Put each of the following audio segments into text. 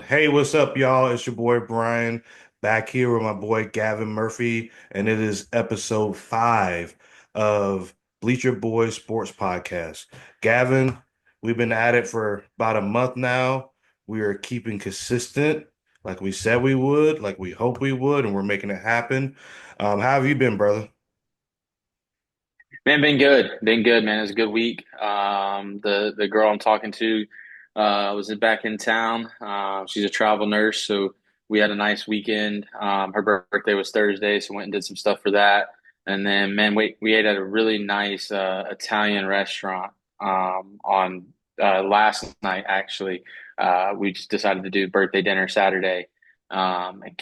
Hey, what's up, y'all? It's your boy Brian back here with my boy Gavin Murphy, and it is episode 5 of Bleacher Boys Sports Podcast. Gavin, we've been at it for about a month now. We are keeping consistent, like we said we would, like we hope we would, and we're making it happen. How have you been, brother? Man, been good. Been good, man. It was a good week. The girl I'm talking to was back in town. She's a travel nurse, so we had a nice weekend. Her birthday was Thursday, so went and did some stuff for that. And then, man, we ate at a really nice Italian restaurant on last night. Actually, we just decided to do birthday dinner Saturday. And,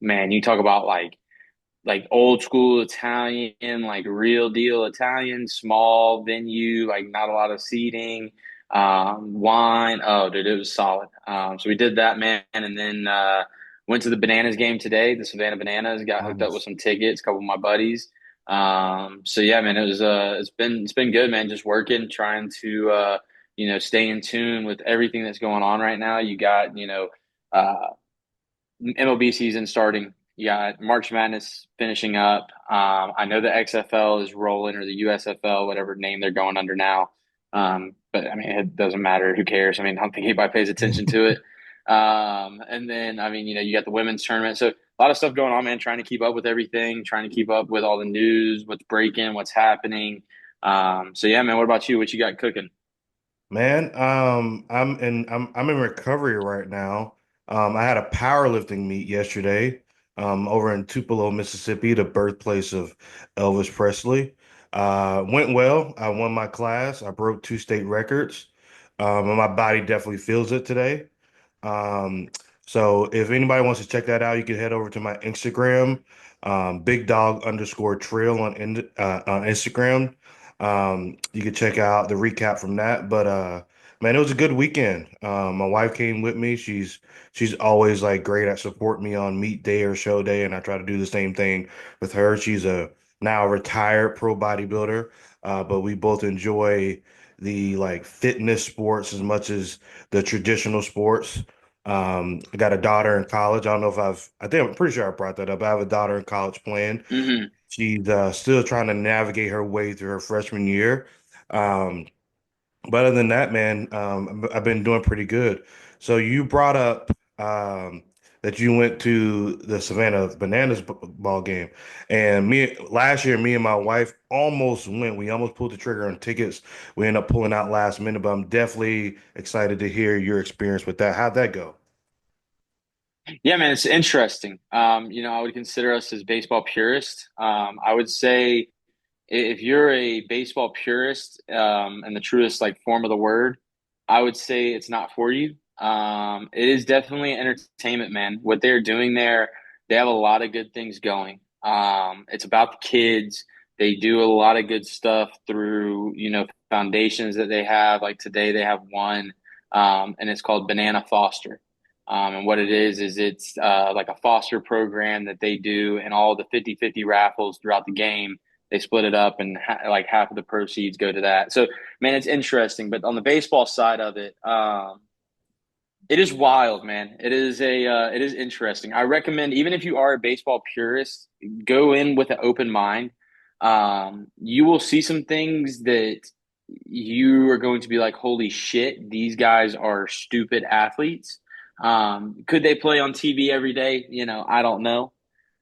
man, you talk about like old school Italian, like real deal Italian, small venue, like not a lot of seating, wine. Oh, dude, it was solid. So we did that, man, and then went to the Bananas game today. The Savannah Bananas got hooked up with Nice. some tickets, a couple of my buddies. So yeah, man, it's been good, man. Just working, trying to stay in tune with everything that's going on right now. You got uh MLB season starting. You got March Madness finishing up. I know the XFL is rolling or the USFL, whatever name they're going under now. But I mean, it doesn't matter. Who cares? I mean, I don't think anybody pays attention to it. And then, I mean, you got the women's tournament. So a lot of stuff going on, man, trying to keep up with everything, trying to keep up with all the news, what's breaking, what's happening. So yeah, man, what about you? What you got cooking? Man, I'm in recovery right now. I had a powerlifting meet yesterday, over in Tupelo, Mississippi, the birthplace of Elvis Presley. Went well. I won my class. I broke 2 state records. And my body definitely feels it today. Um, so if anybody wants to check that out, you can head over to my Instagram, big dog underscore trail on Instagram. You can check out the recap from that. But man, it was a good weekend. My wife came with me. She's always like great at support me on meet day or show day, and I try to do the same thing with her. She's a now retired pro bodybuilder, but we both enjoy the like fitness sports as much as the traditional sports. I got a daughter in college. I don't know if I think I'm pretty sure I brought that up. I have a daughter in college playing. Hmm. She's still trying to navigate her way through her freshman year. Um, but other than that, man, I've been doing pretty good. So you brought up that you went to the Savannah Bananas ball game, and me last year, me and my wife almost went. We almost pulled the trigger on tickets. We ended up pulling out last minute, but I'm definitely excited to hear your experience with that. How'd that go? Yeah, man, it's interesting. I would consider us as baseball purists. I would say if you're a baseball purist, in the truest like form of the word, I would say it's not for you. It is definitely entertainment, man. What they're doing there, they have a lot of good things going. It's about the kids. They do a lot of good stuff through, foundations that they have. Like today, they have one, and it's called Banana Foster. And what it is it's like a foster program that they do, and all the 50-50 raffles throughout the game they split it up, and like half of the proceeds go to that. So, man, it's interesting. But on the baseball side of it, it is wild, man. It is interesting. I recommend, even if you are a baseball purist, go in with an open mind. You will see some things that you are going to be like, holy shit, these guys are stupid athletes. Could they play on TV every day? I don't know,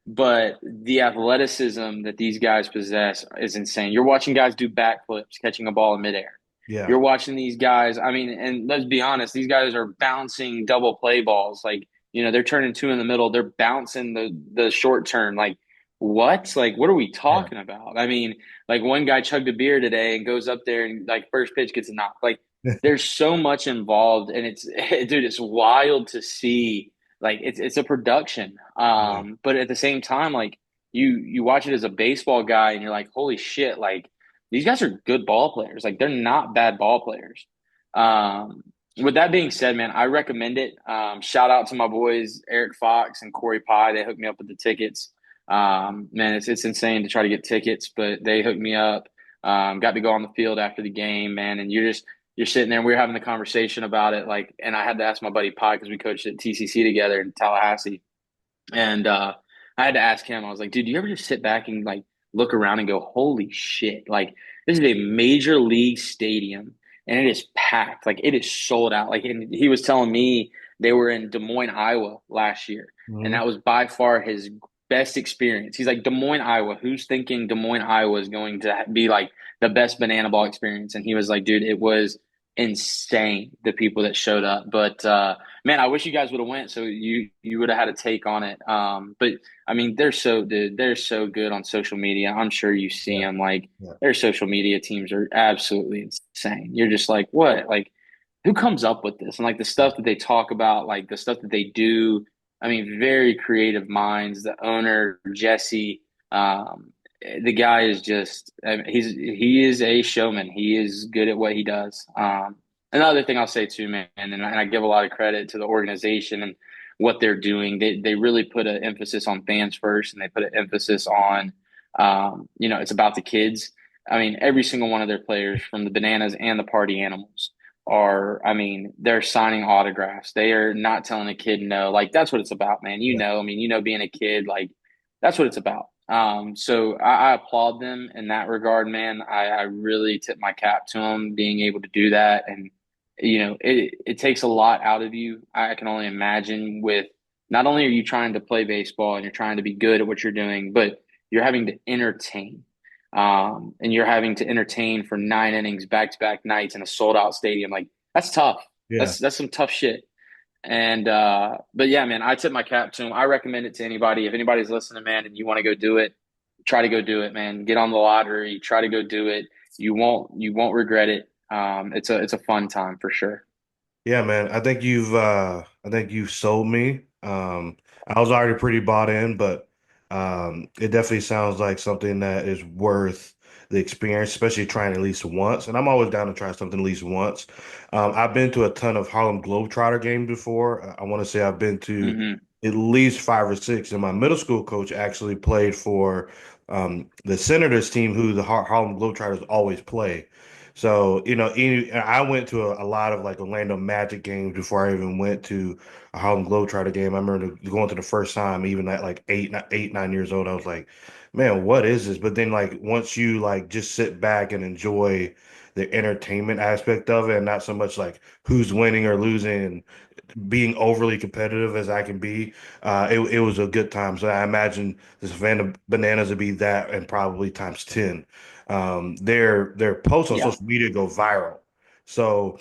but the athleticism that these guys possess is insane. You're watching guys do backflips, catching a ball in midair. Yeah. You're watching these guys. I mean, and let's be honest, these guys are bouncing double play balls. Like, they're turning two in the middle. They're bouncing the short turn. Like, what? Like, what are we Yeah. talking about? I mean, like one guy chugged a beer today and goes up there and like first pitch gets a knock. Like, there's so much involved, and it's dude, it's wild to see. Like it's a production. Yeah. But at the same time, like you watch it as a baseball guy and you're like, holy shit, like these guys are good ball players. Like they're not bad ball players. Um, with that being said, man, I recommend it. Shout out to my boys Eric Fox and Corey Pye. They hooked me up with the tickets. Man, it's insane to try to get tickets, but they hooked me up. Got to go on the field after the game, man, and you're sitting there and we were having the conversation about it, like, and I had to ask my buddy Pi because we coached at TCC together in Tallahassee. And I had to ask him, I was like, dude, do you ever just sit back and like look around and go, holy shit, like this is a major league stadium and it is packed, like it is sold out. Like, and he was telling me they were in Des Moines, Iowa last year, and Mhm. that was by far his best experience. He's like, Des Moines, Iowa. Who's thinking Des Moines, Iowa is going to be like the best banana ball experience? And he was like, dude, it was insane the people that showed up. But man, I wish you guys would have went so you would have had a take on it. But I mean, they're so good on social media. I'm sure you see Yeah. them. Like Yeah. their social media teams are absolutely insane. You're just like, what? Like, who comes up with this? And like the stuff that they talk about, like the stuff that they do. I mean, very creative minds. The owner Jesse, the guy is just. I mean, he is a showman. He is good at what he does. Another thing I'll say too, man, and I give a lot of credit to the organization and what they're doing. They really put an emphasis on fans first, and they put an emphasis on, it's about the kids. I mean, every single one of their players, from the Bananas and the Party Animals, I mean, they're signing autographs. They are not telling a kid no. Like that's what it's about, man. Yeah. I mean, being a kid, like that's what it's about. So I applaud them in that regard, man. I really tip my cap to them being able to do that, and it takes a lot out of you. I can only imagine with not only are you trying to play baseball and you're trying to be good at what you're doing, but you're having to entertain. And you're having to entertain for 9 innings, back-to-back nights in a sold-out stadium. Like that's tough. Yeah. That's some tough shit. And but yeah, man, I tip my cap to him. I recommend it to anybody. If anybody's listening, man, and you want to go do it, try to go do it, man. Get on the lottery, try to go do it. You won't regret it. It's a fun time for sure. Yeah, man. I think you've sold me. I was already pretty bought in, but it definitely sounds like something that is worth the experience, especially trying at least once. And I'm always down to try something at least once. I've been to a ton of Harlem Globetrotter games before. I want to say I've been to Hmm. at least five or six. And my middle school coach actually played for the Senators team, who the Harlem Globetrotters always play. So, I went to a lot of like Orlando Magic games before I even went to a Harlem Globetrotter game. I remember going to the first time, even at like 9 years old. I was like, man, what is this? But then like once you like just sit back and enjoy the entertainment aspect of it and not so much like who's winning or losing and being overly competitive as I can be, it was a good time. So I imagine the Savannah Bananas would be that and probably times 10. Their posts on Yeah. social media go viral. So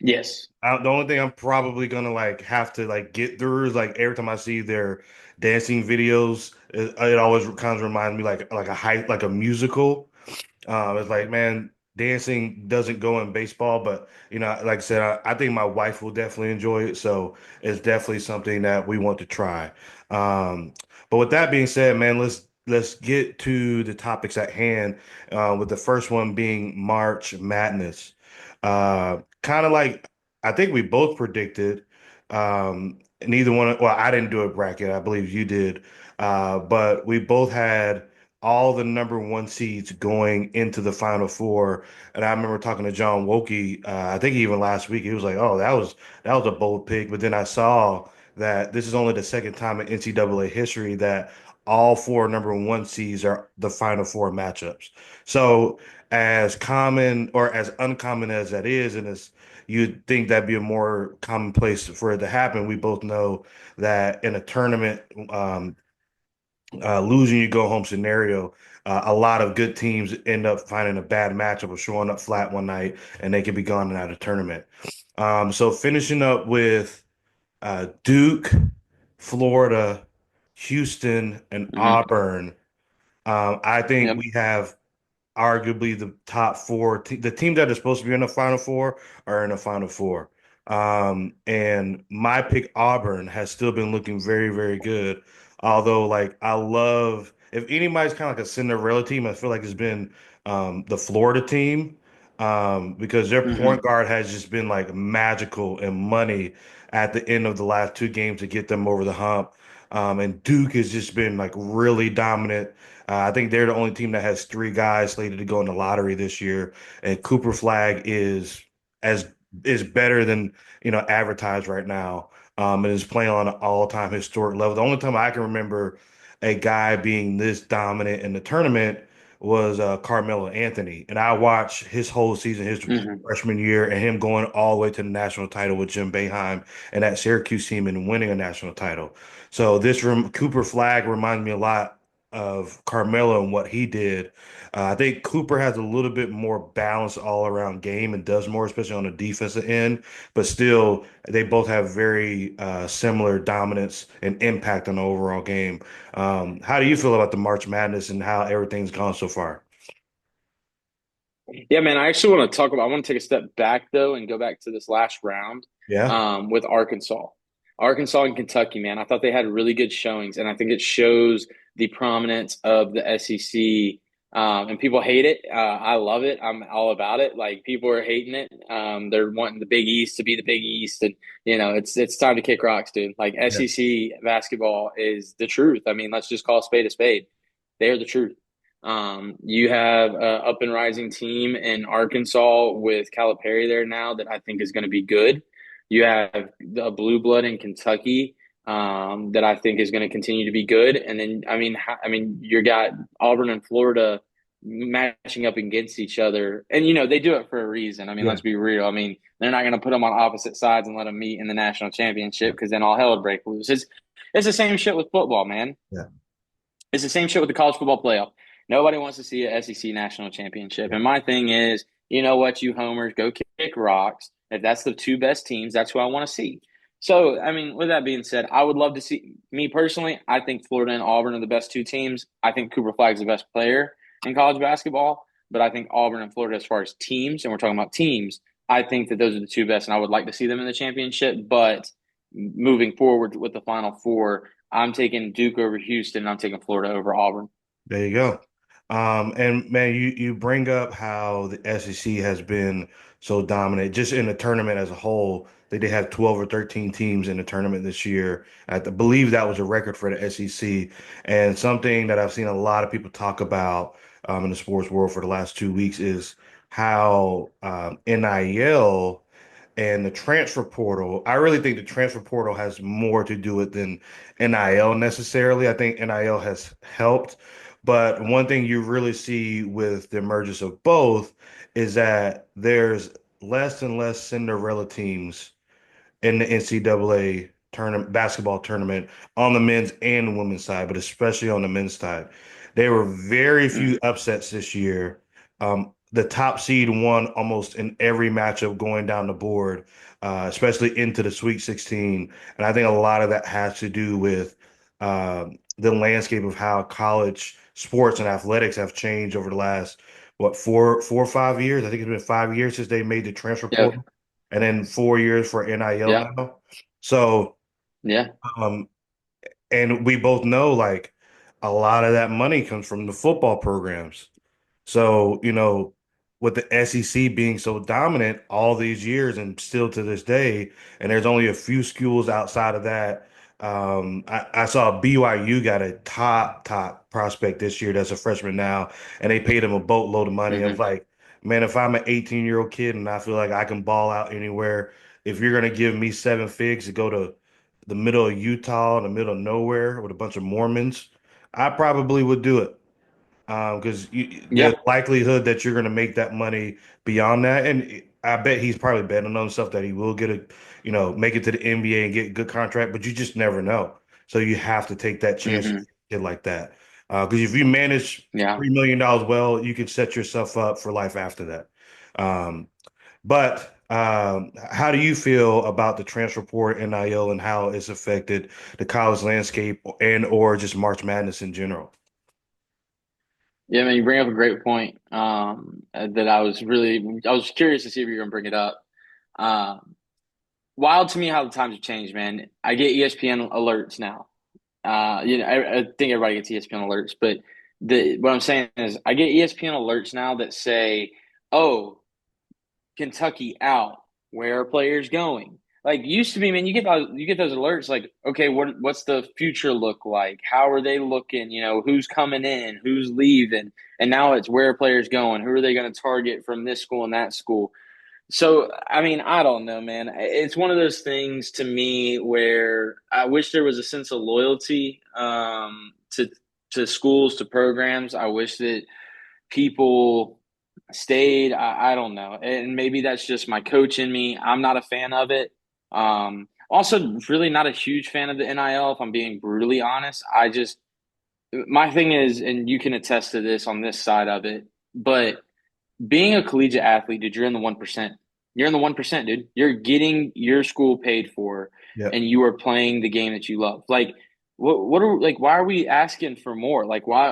Yes. the only thing I'm probably gonna like have to like get through is like every time I see their dancing videos, it always kind of reminds me like a hype like a musical. It's like, man, dancing doesn't go in baseball, but like I said, I think my wife will definitely enjoy it. So it's definitely something that we want to try. Um, but with that being said, man, let's get to the topics at hand. With the first one being March Madness. Kind of like I think we both predicted. Neither one. Well, I didn't do a bracket. I believe you did. But we both had all the number one seeds going into the Final Four. And I remember talking to John Wokey, I think even last week, he was like, "Oh, that was a bold pick." But then I saw that this is only the second time in NCAA history that all four number one seeds are the Final Four matchups. So as common or as uncommon as that is, and as you'd think that'd be a more commonplace for it to happen, we both know that in a tournament, losing you go home scenario, a lot of good teams end up finding a bad matchup or showing up flat one night and they can be gone and out of tournament. So finishing up with Duke, Florida, Houston, and Hmm. Auburn. I think Yep. we have arguably the top four. The teams that are supposed to be in the Final Four are in the Final Four. And my pick, Auburn, has still been looking very, very good. Although, like, I love if anybody's kind of like a Cinderella team, I feel like it's been the Florida team because their point Hmm. guard has just been like magical and money at the end of the last two games to get them over the hump. And Duke has just been like really dominant. I think they're the only team that has three guys slated to go in the lottery this year, and Cooper Flag is. as is better than advertised right now, and is playing on an all-time historic level. The only time I can remember a guy being this dominant in the tournament was Carmelo Anthony, and I watched his whole season, his Hmm. freshman year, and him going all the way to the national title with Jim Boeheim and that Syracuse team and winning a national title. So Cooper Flag reminds me a lot of Carmelo and what he did. I think Cooper has a little bit more balanced all around game and does more, especially on the defensive end. But still, they both have very similar dominance and impact on the overall game. How do you feel about the March Madness and how everything's gone so far? Yeah, man, I actually want to talk about, I want to take a step back though and go back to this last round Yeah, with Arkansas. Arkansas and Kentucky, man, I thought they had really good showings, and I think it shows the prominence of the SEC. And people hate it. I love it. I'm all about it. Like people are hating it. They're wanting the Big East to be the Big East, and it's time to kick rocks, dude. Like yeah, SEC basketball is the truth. I mean, let's just call a spade a spade. They are the truth. You have a up and rising team in Arkansas with Calipari there now that I think is going to be good. You have the blue blood in Kentucky that I think is going to continue to be good. And then, I mean, you got Auburn and Florida matching up against each other, and they do it for a reason. I mean, yeah, let's be real. I mean, they're not going to put them on opposite sides and let them meet in the national championship because then all hell would break loose. It's the same shit with football, man. yeah, It's the same shit with the college football playoff. Nobody wants to see a SEC national championship. yeah. And my thing is, you know what, you homers, go kick rocks. If that's the two best teams, that's who I want to see. So, I mean, with that being said, I would love to see, me personally, I think Florida and Auburn are the best two teams. I think Cooper Flag's the best player in college basketball. But I think Auburn and Florida, as far as teams, and we're talking about teams, I think that those are the two best, and I would like to see them in the championship. But moving forward with the Final Four, I'm taking Duke over Houston. And I'm taking Florida over Auburn. There you go. And man, you bring up how the SEC has been so dominant just in the tournament as a whole. They did have 12 or 13 teams in the tournament this year. Believe that was a record for the SEC, and something that I've seen a lot of people talk about in the sports world for the last 2 weeks is how NIL and the transfer portal. I really think the transfer portal has more to do with than NIL necessarily. I think NIL has helped, but one thing you really see with the emergence of both is that there's less and less Cinderella teams in the NCAA tournament basketball tournament on the men's and women's side, but especially on the men's side. There were very few Mm, upsets this year. The top seed won almost in every matchup going down the board, especially into the Sweet 16. And I think a lot of that has to do with the landscape of how college sports and athletics have changed over the last, what, 4 or 5 years? I think it's been 5 years since they made the transfer yeah, portal and then 4 years for NIL yeah, now. So, yeah. um, and we both know like a lot of that money comes from the football programs. So, with the SEC being so dominant all these years and still to this day, and there's only a few schools outside of that. I saw BYU got a top prospect this year that's a freshman now, and they paid him a boatload of money. I was Hmm. like, man, if I'm an 18-year-old kid and I feel like I can ball out anywhere, if you're gonna give me 7 figs to go to the middle of Utah, in the middle of nowhere with a bunch of Mormons, I probably would do it because the Yeah. likelihood that you're going to make that money beyond that, and I bet he's probably betting on stuff that he will get make it to the NBA and get a good contract, but you just never know. So you have to take that chance with Hmm. a kid like that. Because if you manage Yeah. $3 million well, you can set yourself up for life after that. Um, but how do you feel about the transfer portal, NIL, and how it's affected the college landscape and or just March Madness in general? Yeah, man, you bring up a great point. That I was curious to see if you're gonna bring it up. Um, Wild to me how the times have changed, man. I get ESPN alerts now. I think everybody gets ESPN alerts, but what I'm saying is I get ESPN alerts now that say, "Oh, Kentucky out. Where are players going?" Like used to be, man, you get those alerts like, okay, what's the future look like? How are they looking? Who's coming in, who's leaving, and now it's where are players going? Who are they going to target from this school and that school? So, I mean, I don't know, man. It's one of those things to me where I wish there was a sense of loyalty to schools, to programs. I wish that people stayed. I don't know. And maybe that's just my coach in me. I'm not a fan of it. Also, really not a huge fan of the NIL, if I'm being brutally honest. My thing is, and you can attest to this on this side of it, but being a collegiate athlete, dude, you're in the 1%. You're in the 1%, dude. You're getting your school paid for Yep. and you are playing the game that you love. Like what are like why are we asking for more? Like why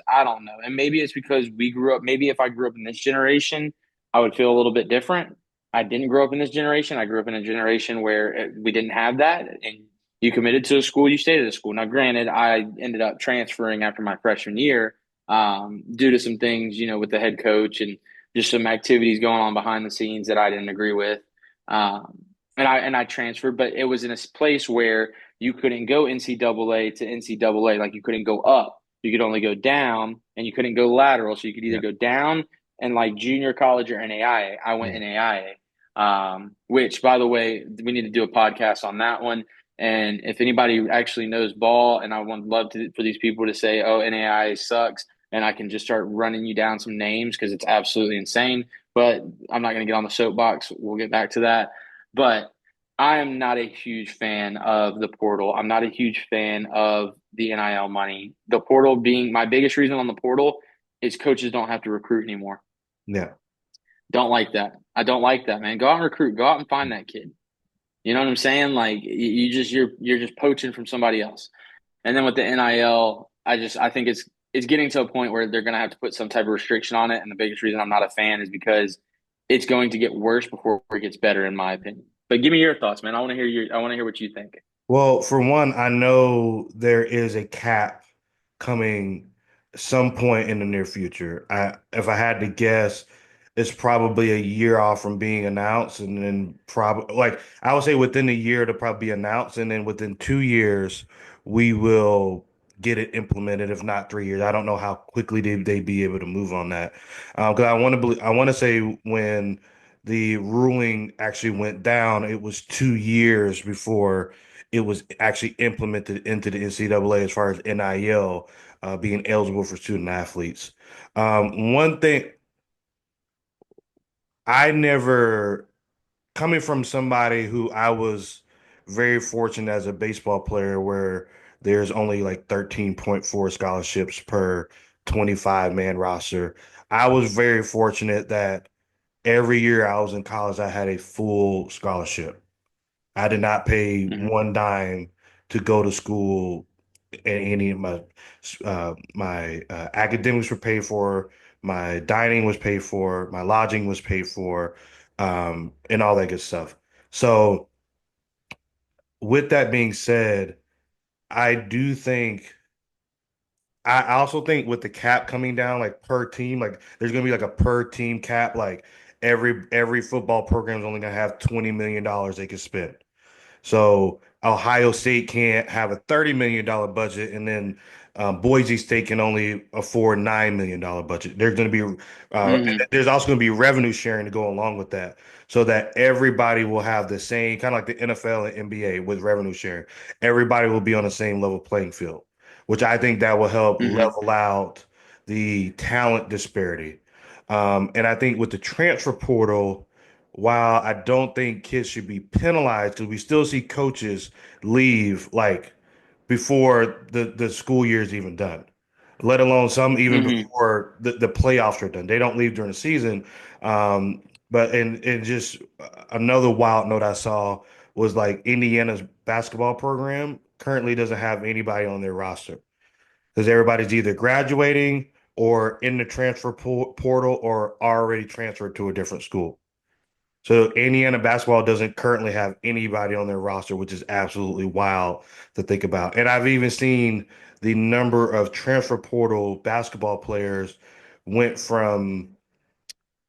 I don't know. And maybe it's because we grew up maybe if I grew up in this generation, I would feel a little bit different. I didn't grow up in this generation. I grew up in a generation where we didn't have that and you committed to a school, you stayed at a school. Now, granted, I ended up transferring after my freshman year due to some things, with the head coach and just some activities going on behind the scenes that I didn't agree with. And I transferred, but it was in a place where you couldn't go NCAA to NCAA, like you couldn't go up. You could only go down, and you couldn't go lateral. So you could either Yeah. go down and like junior college or NAIA. I went Yeah. NAIA, which, by the way, we need to do a podcast on that one. And if anybody actually knows ball, and I would love for these people to say, "Oh, NAIA sucks," and I can just start running you down some names because it's absolutely insane. But I'm not going to get on the soapbox. We'll get back to that. But I am not a huge fan of the portal. I'm not a huge fan of the NIL money. The portal being my biggest reason on the portal is coaches don't have to recruit anymore. Yeah. Don't like that. I don't like that, man. Go out and recruit. Go out and find that kid. You know what I'm saying? Like you're just poaching from somebody else. And then with the NIL, I think it's getting to a point where they're going to have to put some type of restriction on it. And the biggest reason I'm not a fan is because it's going to get worse before it gets better, in my opinion. But give me your thoughts, man. I want to hear what you think. Well, for one, I know there is a cap coming some point in the near future. If I had to guess, it's probably a year off from being announced, and then probably like I would say within a year to probably be announced, and then within 2 years we will get it implemented. If not 3 years, I don't know how quickly they be able to move on that. Because I want to say when the ruling actually went down, it was 2 years before it was actually implemented into the NCAA as far as NIL being eligible for student athletes. One thing I never, coming from somebody who I was very fortunate as a baseball player, where there's only like 13.4 scholarships per 25-man roster. I was very fortunate that every year I was in college, I had a full scholarship. I did not pay Hmm. one dime to go to school, and any of my academics were paid for, my dining was paid for, my lodging was paid for, and all that good stuff. So, with that being said, I do think I also think with the cap coming down, like per team, like there's gonna be like a per team cap, like every football program is only gonna have $20 million they can spend. So Ohio State can't have a $30 million budget, and then Boise State can only afford $9 million budget. There's going to be Hmm. there's also going to be revenue sharing to go along with that, so that everybody will have the same kind of like the NFL and NBA with revenue sharing. Everybody will be on the same level playing field, which I think that will help Hmm. level out the talent disparity. And I think with the transfer portal, while I don't think kids should be penalized, because we still see coaches leave like before the school year is even done, let alone some even Hmm. before the playoffs are done. They don't leave during the season. But and just another wild note I saw was like Indiana's basketball program currently doesn't have anybody on their roster because everybody's either graduating or in the transfer portal or already transferred to a different school. So Indiana basketball doesn't currently have anybody on their roster, which is absolutely wild to think about. And I've even seen the number of transfer portal basketball players went from,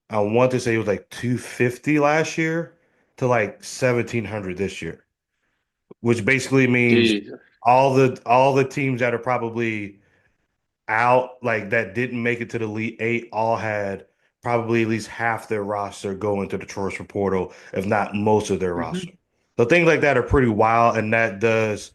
I want to say it was like 250 last year to like 1,700 this year, which basically means Jesus. all the teams that are probably out, like that didn't make it to the Elite Eight, all had probably at least half their roster go into the transfer portal, if not most of their Hmm. roster. So things like that are pretty wild, and that does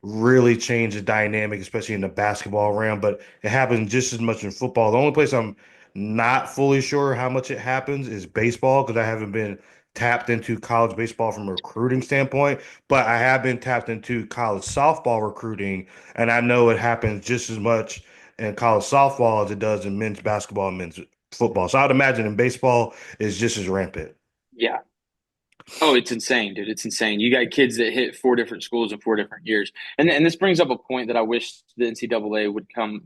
really change the dynamic, especially in the basketball realm. But it happens just as much in football. The only place I'm not fully sure how much it happens is baseball because I haven't been tapped into college baseball from a recruiting standpoint, but I have been tapped into college softball recruiting, and I know it happens just as much in college softball as it does in men's basketball and men's football. So I would imagine in baseball is just as rampant. Yeah. Oh, it's insane, dude. It's insane. You got kids that hit four different schools in 4 different years. And this brings up a point that I wish the NCAA would come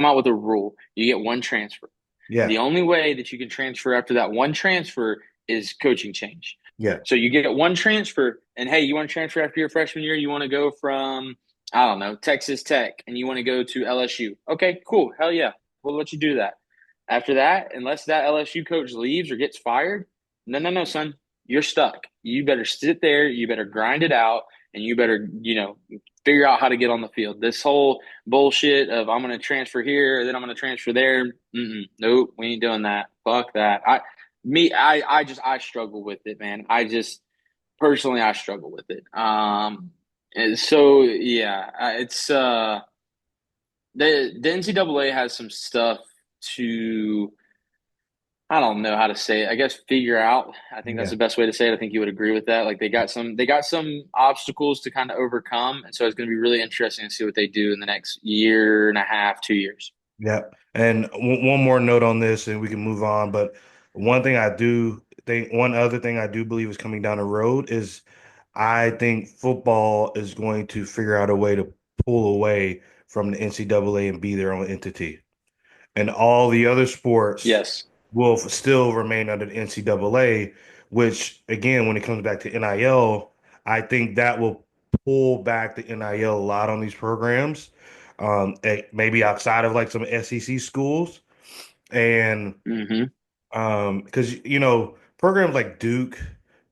out with a rule. You get one transfer. Yeah, The only way that you can transfer after that one transfer is coaching change. yeah, So you get one transfer, and hey, you want to transfer after your freshman year? You want to go from, I don't know, Texas Tech, and you want to go to LSU. Okay, cool. Hell yeah. We'll let you do that. After that, unless that LSU coach leaves or gets fired, no, no, no, son. You're stuck. You better sit there, you better grind it out, and you better, figure out how to get on the field. This whole bullshit of I'm going to transfer here, then I'm going to transfer there. Nope, we ain't doing that. Fuck that. I struggle with it, man. I just personally, I struggle with it. And so yeah, it's the NCAA has some stuff to, I don't know how to say it. I guess figure out. I think that's yeah. the best way to say it. I think you would agree with that. Like they got some obstacles to kind of overcome, and so it's going to be really interesting to see what they do in the next year and a half, 2 years. Yeah. And one more note on this, and we can move on. But one other thing I do believe is coming down the road is I think football is going to figure out a way to pull away from the NCAA and be their own entity. And all the other sports Yes. will still remain under the NCAA, which again, when it comes back to NIL, I think that will pull back the NIL a lot on these programs, maybe outside of like some SEC schools, and Mm-hmm. because programs like Duke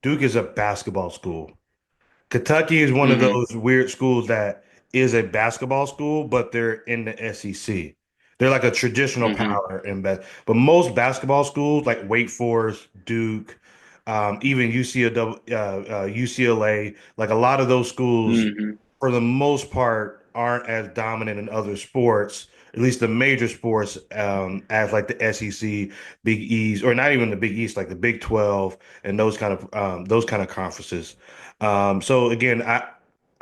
is a basketball school. Kentucky is one of Mm-hmm. those weird schools that is a basketball school, but they're in the SEC. They're like a traditional Mm-hmm. power in but most basketball schools like Wake Forest, Duke, even UCLA, like a lot of those schools, Mm-hmm. for the most part, aren't as dominant in other sports, at least the major sports, as like the SEC, Big East, or not even the Big East, like the Big 12 and those kind of conferences. So again,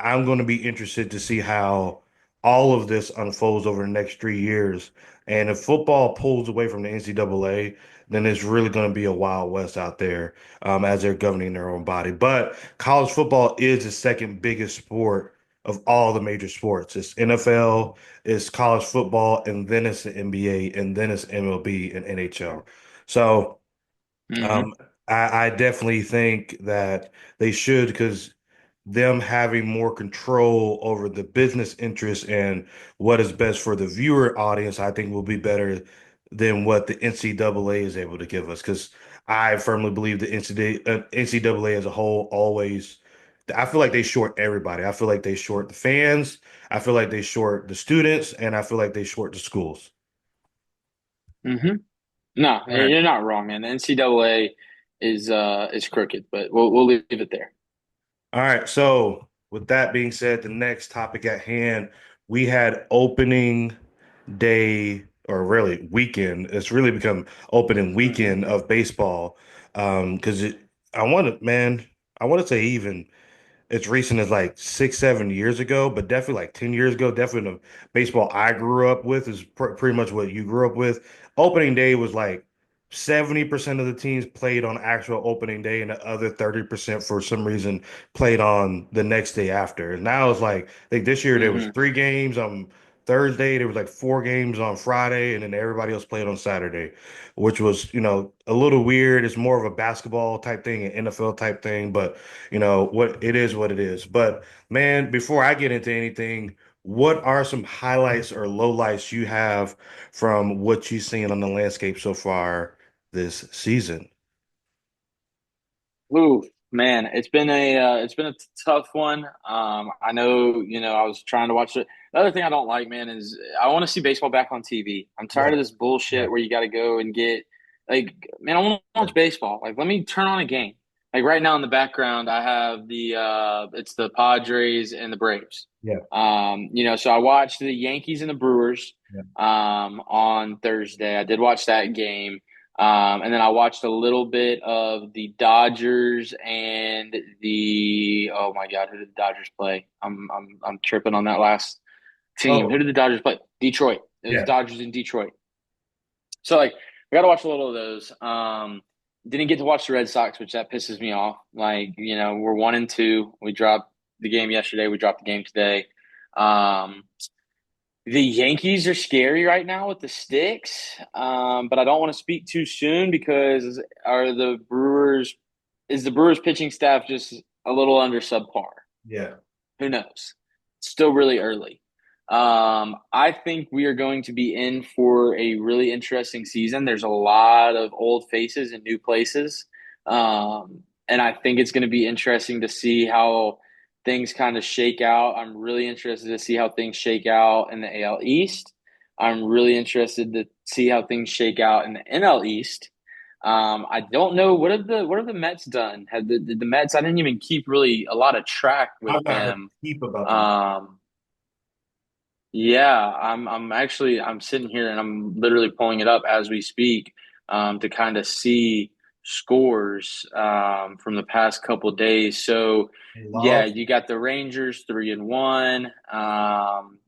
I'm going to be interested to see how all of this unfolds over the next 3 years. And if football pulls away from the NCAA, then it's really going to be a wild west out there, as they're governing their own body. But college football is the second biggest sport of all the major sports. It's NFL, it's college football, and then it's the NBA, and then it's MLB and NHL. So. Mm-hmm. Um, I definitely think that they should because them having more control over the business interests and what is best for the viewer audience, I think will be better than what the NCAA is able to give us. Because I firmly believe the NCAA as a whole always, I feel like they short everybody. I feel like they short the fans. I feel like they short the students, and I feel like they short the schools. Mm-hmm. No, All right. you're not wrong, man. The NCAA is crooked, but we'll leave it there. All right. So, with that being said, the next topic at hand, we had opening day, or really weekend. It's really become opening Mm-hmm. weekend of baseball. Because I want to say even as recent as like 6, 7 years ago, but definitely like 10 years ago, definitely the baseball I grew up with is pretty much what you grew up with. Opening day was like 70% of the teams played on actual opening day, and the other 30% for some reason played on the next day after. And now it's like, I think this year there was Mm-hmm. 3 games on Thursday, there was like 4 games on Friday, and then everybody else played on Saturday, which was, a little weird. It's more of a basketball type thing, an NFL type thing, but what it is what it is. But man, before I get into anything, what are some highlights or lowlights you have from what you've seen on the landscape so far this season? Ooh, man, it's been a tough one. I know, I was trying to watch it. The other thing I don't like, man, is I want to see baseball back on TV. I'm tired Yeah, of this yeah, bullshit where you got to go and get like, man, I want to watch baseball. Like, let me turn on a game. Like right now in the background, I have it's the Padres and the Braves. Yeah. So I watched the Yankees and the Brewers Yeah. on Thursday. I did watch that game. And then I watched a little bit of the Dodgers and the oh my God, who did the Dodgers play? I'm tripping on that last team. Who Oh, did the Dodgers play? Detroit. It was yeah. Dodgers in Detroit. So like I got to watch a little of those. Didn't get to watch the Red Sox, which that pisses me off. Like, we're 1-2. We dropped the game yesterday. We dropped the game today. Um, the Yankees are scary right now with the sticks. But I don't want to speak too soon because is the Brewers pitching staff just a little under subpar? Yeah. Who knows? Still really early. I think we are going to be in for a really interesting season. There's a lot of old faces and new places. And I think it's going to be interesting to see how things kind of shake out. I'm really interested to see how things shake out in the AL East. I'm really interested to see how things shake out in the NL East. I don't know what have the Mets done? Did the Mets? I didn't even keep really a lot of track with I've not heard them. a peep about them. Um, yeah, I'm sitting here and I'm literally pulling it up as we speak to kind of see scores from the past couple days. So They yeah, lost. you got the Rangers 3-1,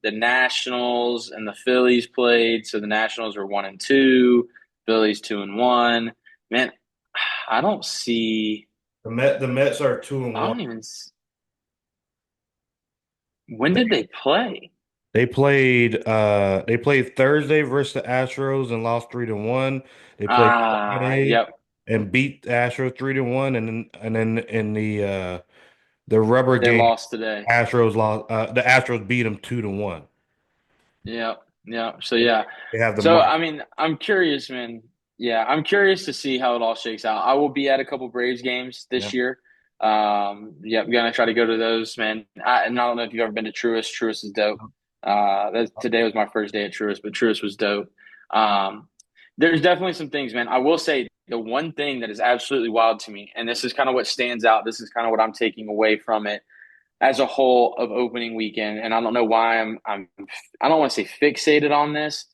the Nationals and the Phillies played. So the Nationals are 1-2, Phillies 2-1. Man, I don't see. The Mets are two and I one. don't even. When did they play? They played Thursday versus the Astros and lost 3-1. They played Friday Yep. and beat the Astros 3-1, and then in the rubber They game, lost today. the Astros beat them 2-1. Yeah, yeah. So And yeah. they have the So money. I mean, I'm curious, man. Yeah, I'm curious to see how it all shakes out. I will be at a couple Braves games Yeah. this year. Yeah, I'm gonna try to go to those, man. And I don't know if you've ever been to Truist. Truist is dope. Today was my first day at Truist, but Truist was dope. Um, there's definitely some things, man. I will say the one thing that is absolutely wild to me, and this is kind of what stands out. This is kind of what I'm taking away from it as a whole of opening weekend, and I don't know why I don't want to say fixated on this.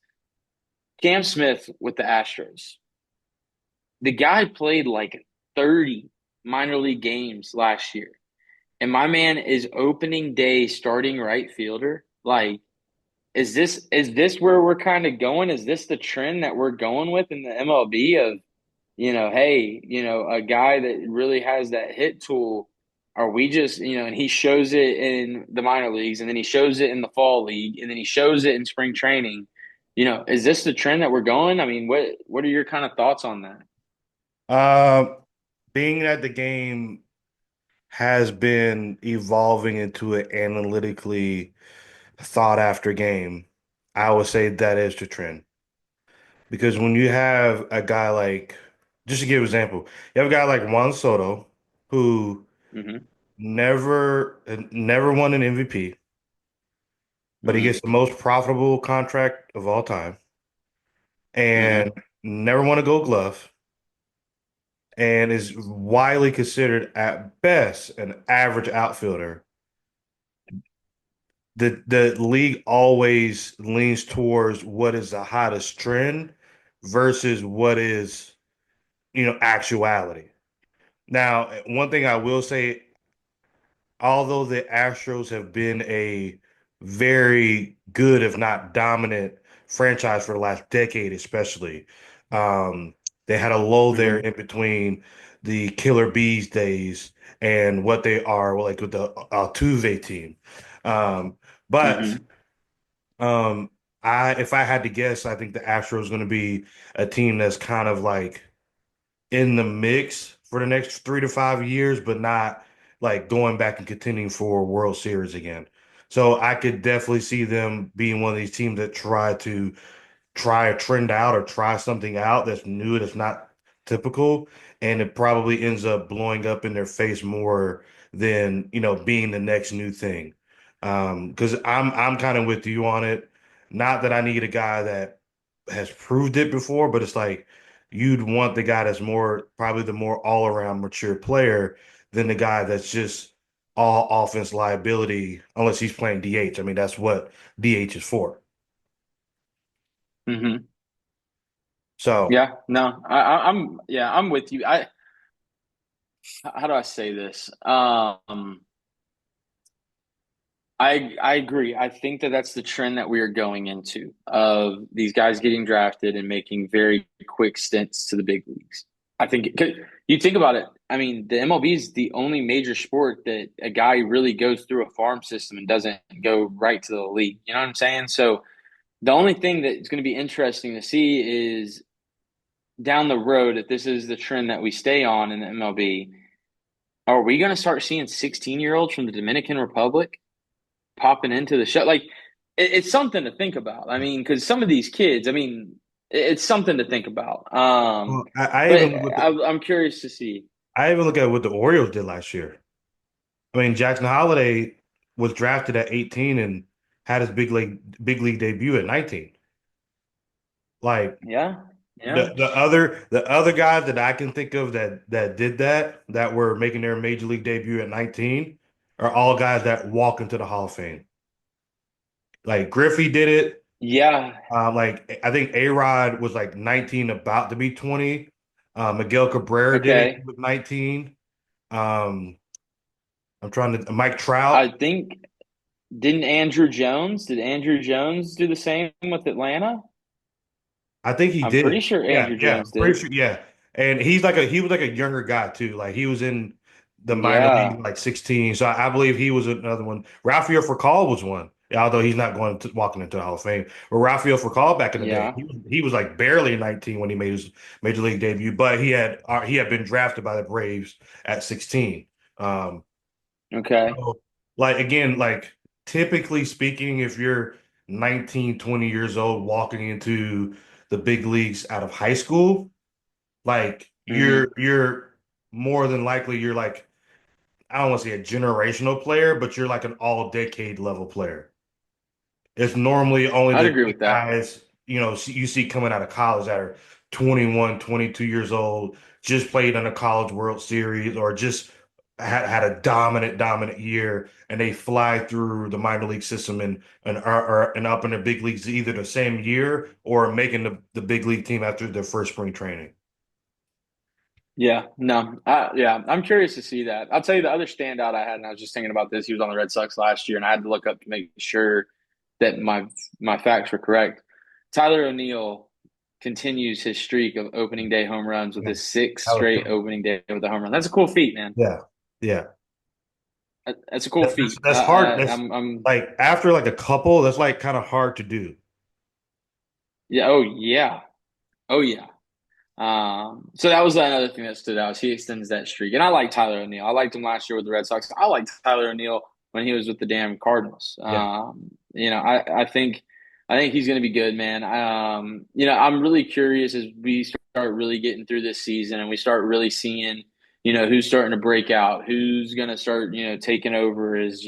Cam Smith with the Astros. The guy played like 30 minor league games last year. And my man is opening day starting right fielder. Like, is this where we're kind of going? Is this the trend that we're going with in the MLB of hey, a guy that really has that hit tool, are we just, and he shows it in the minor leagues and then he shows it in the fall league and then he shows it in spring training. Is this the trend that we're going? I mean, what are your kind of thoughts on that? Uh, Being that the game has been evolving into an analytically thought after game, I would say that is the trend. Because when you have a guy like, just to give an example, you have a guy like Juan Soto who Hmm. never won an MVP, but he Hmm. gets the most profitable contract of all time Hmm. and never won a Gold Glove and is widely considered at best an average outfielder. The league always leans towards what is the hottest trend versus what is, actuality. Now, one thing I will say, although the Astros have been a very good, if not dominant, franchise for the last decade, especially, um, they had a lull there Hmm. in between the Killer Bees days and what they are like with the Altuve team. Um, but Hmm. um, if I had to guess, I think the Astros going to be a team that's kind of like in the mix for the next 3 to 5 years, but not like going back and contending for a World Series again. So I could definitely see them being one of these teams that try a trend out or try something out that's new, that's not typical, and it probably ends up blowing up in their face more than, being the next new thing. Because I'm kind of with you on it. Not that I need a guy that has proved it before, but it's like you'd want the guy that's more probably the more all-around mature player than the guy that's just all offense liability, unless he's playing DH. I mean, that's what DH is for. Hmm. So, Yeah, no, yeah, I'm with you. How do I say this? I agree. I think that that's the trend that we are going into of these guys getting drafted and making very quick stints to the big leagues. I think you think about it. I mean, the MLB is the only major sport that a guy really goes through a farm system and doesn't go right to the league. You know what I'm saying? So the only thing that's going to be interesting to see is down the road, if this is the trend that we stay on in the MLB, are we going to start seeing 16-year-olds from the Dominican Republic popping into the show? Like, it's something to think about. I mean, because some of these kids, I mean, it's something to think about. well, I But even look at I'm curious to see. what the Orioles did last year. I mean, Jackson Holiday was drafted at 18 and had his big league debut at 19. Like Yeah, yeah. the other guys that I can think of that did that were making their major league debut at 19 are all guys that walk into the Hall of Fame. Like Griffey did it. Yeah. Like I think A-Rod was like 19, about to be 20. Miguel Cabrera did it. He Okay. was 19. Um, I'm trying to Mike I Trout. think did Andrew Jones do the same with Atlanta? I think he I'm pretty did. sure Yeah, Andrew yeah, Jones I'm pretty did. sure. Yeah, and he was like a younger guy too. Like he was in the minor league Yeah. like 16. So I believe he was another one. Rafael Furcal was one. Although he's not going to walking into the Hall of Fame, but Rafael Furcal back in the day, Yeah. he was like barely 19 when he made his major league debut, but he had been drafted by the Braves at 16. Um, Okay. so, like again, like typically speaking, if you're 19, 20 years old walking into the big leagues out of high school, like Hmm. you're more than likely you're like, I don't want to say a generational player, but you're like an all decade level player. It's normally only I'd the agree with that. guys, you see coming out of college that are 21, 22 years old, just played in a college World Series or just had a dominant year, and they fly through the minor league system and up in the big leagues either the same year or making the big league team after their first spring training. Yeah, no, yeah, I'm curious to see that. I'll tell you the other standout I had, and I was just thinking about this. He was on the Red Sox last year, and I had to look up to make sure that my facts were correct. Tyler O'Neill continues his streak of opening day home runs with Yeah, his sixth that was straight crazy. opening day with a home run. That's a cool feat, man. Yeah, yeah. That's a cool That's feat. that's hard. That's I'm like after like a couple, that's like kind of hard to do. yeah. Oh yeah. Oh yeah. So that was another thing that stood out. He extends that streak, and I like Tyler O'Neill. I liked him last year with the Red Sox. I liked Tyler O'Neill when he was with the damn Cardinals. Yeah. I think he's going to be good, man. I'm really curious as we start really getting through this season and we start really seeing, who's starting to break out, who's going to start, taking over as,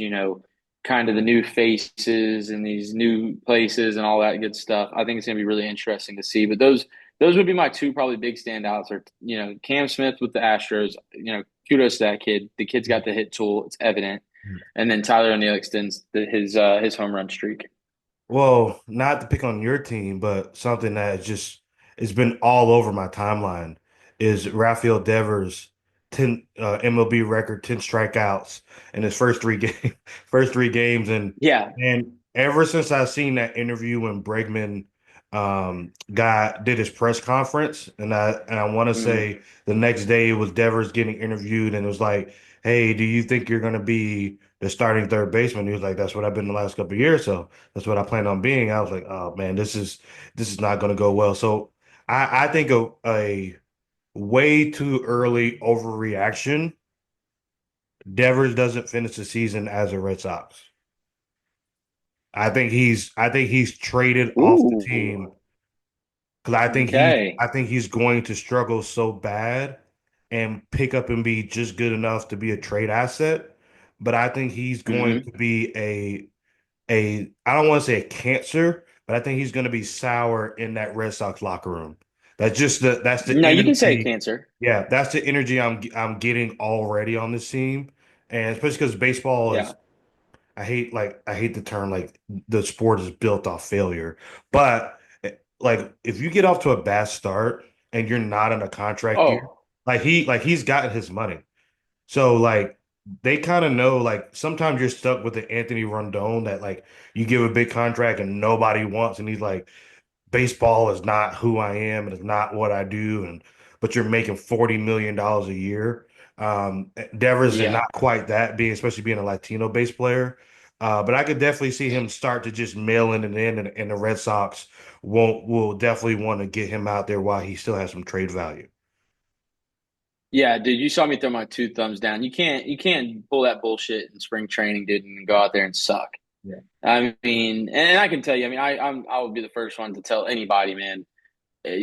kind of the new faces and these new places and all that good stuff. I think it's going to be really interesting to see. But those would be my two probably big standouts. Or Cam Smith with the Astros. Kudos to that kid. The kid's got the hit tool. It's evident. And then Tyler O'Neill extends his home run streak. Well, not to pick on your team, but something that just it's been all over my timeline is Rafael Devers 10 MLB record 10 strikeouts in his first three game first three games Yeah. and ever since I've seen that interview when Bregman did his press conference and I want to Hmm. say the next day it was Devers getting interviewed and it was like, "Hey, do you think you're going to be the starting third baseman?" He was like, "That's what I've been the last couple of years, so that's what I plan on being." I was like, "Oh man, this is not going to go well." So I think a way too early overreaction. Devers doesn't finish the season as a Red Sox. I think he's traded off the Ooh. team because I think he Okay. I think he's going to struggle so bad and pick up and be just good enough to be a trade asset. But I think he's going to Hmm. be a I don't want to say a cancer, but I think he's going to be sour in that Red Sox locker room. That's the No, you can say energy. cancer. Yeah, that's the energy I'm getting already on this team, and especially because baseball is. Yeah. I hate the term like the sport is built off failure, but like if you get off to a bad start and you're not in a contract year, Oh, like he's gotten his money. So like they kind of know like sometimes you're stuck with the Anthony Rondon that like you give a big contract and nobody wants and he's like baseball is not who I am and it's not what I do and but you're making $40 million a year. Devers is yeah. not quite that being especially being a Latino based player. But I could definitely see him start to just mail in and the Red Sox won't will definitely want to get him out there while he still has some trade value. Yeah, dude, you saw me throw my two thumbs down. You can't pull that bullshit in spring training, dude, and go out there and suck. Yeah. I mean, and I can tell you, I mean, I would be the first one to tell anybody, man,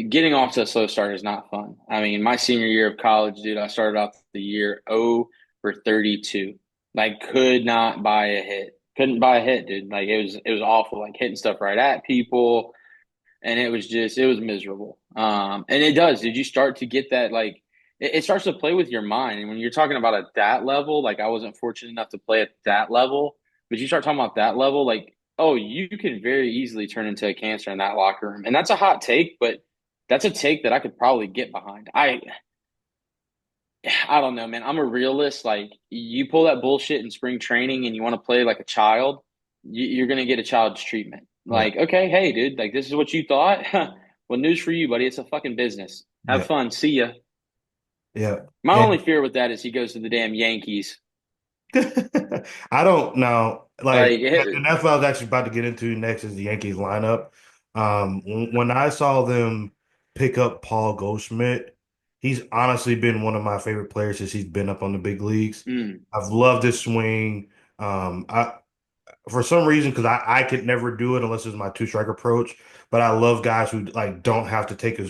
getting off to a slow start is not fun. I mean, my senior year of college, dude, I started off the year 0 for 32. Like, could not buy a hit. Couldn't buy a hit, dude. Like, it was awful. Like hitting stuff right at people, and it was miserable. And it does. Did you start to get that like? It starts to play with your mind, and when you're talking about at that level, like I wasn't fortunate enough to play at that level, but you start talking about that level, like oh, you can very easily turn into a cancer in that locker room, and that's a hot take, but that's a take that I could probably get behind. I don't know, man. I'm a realist. Like you pull that bullshit in spring training, and you want to play like a child, you're gonna get a child's treatment. Yeah. Like, okay, hey, dude, like this is what you thought. Well, news for you, buddy. It's a fucking business. Have Yeah. fun. See ya. Yeah. My only And fear with that is he goes to the damn Yankees. I don't know. Like Like, and that's what I was actually about to get into next is the Yankees lineup. When I saw them pick up Paul Goldschmidt, he's honestly been one of my favorite players since he's been up on the big leagues. mm, I've loved his swing. I for some reason, because I could never do it unless it's my two strike approach. But I love guys who like don't have to take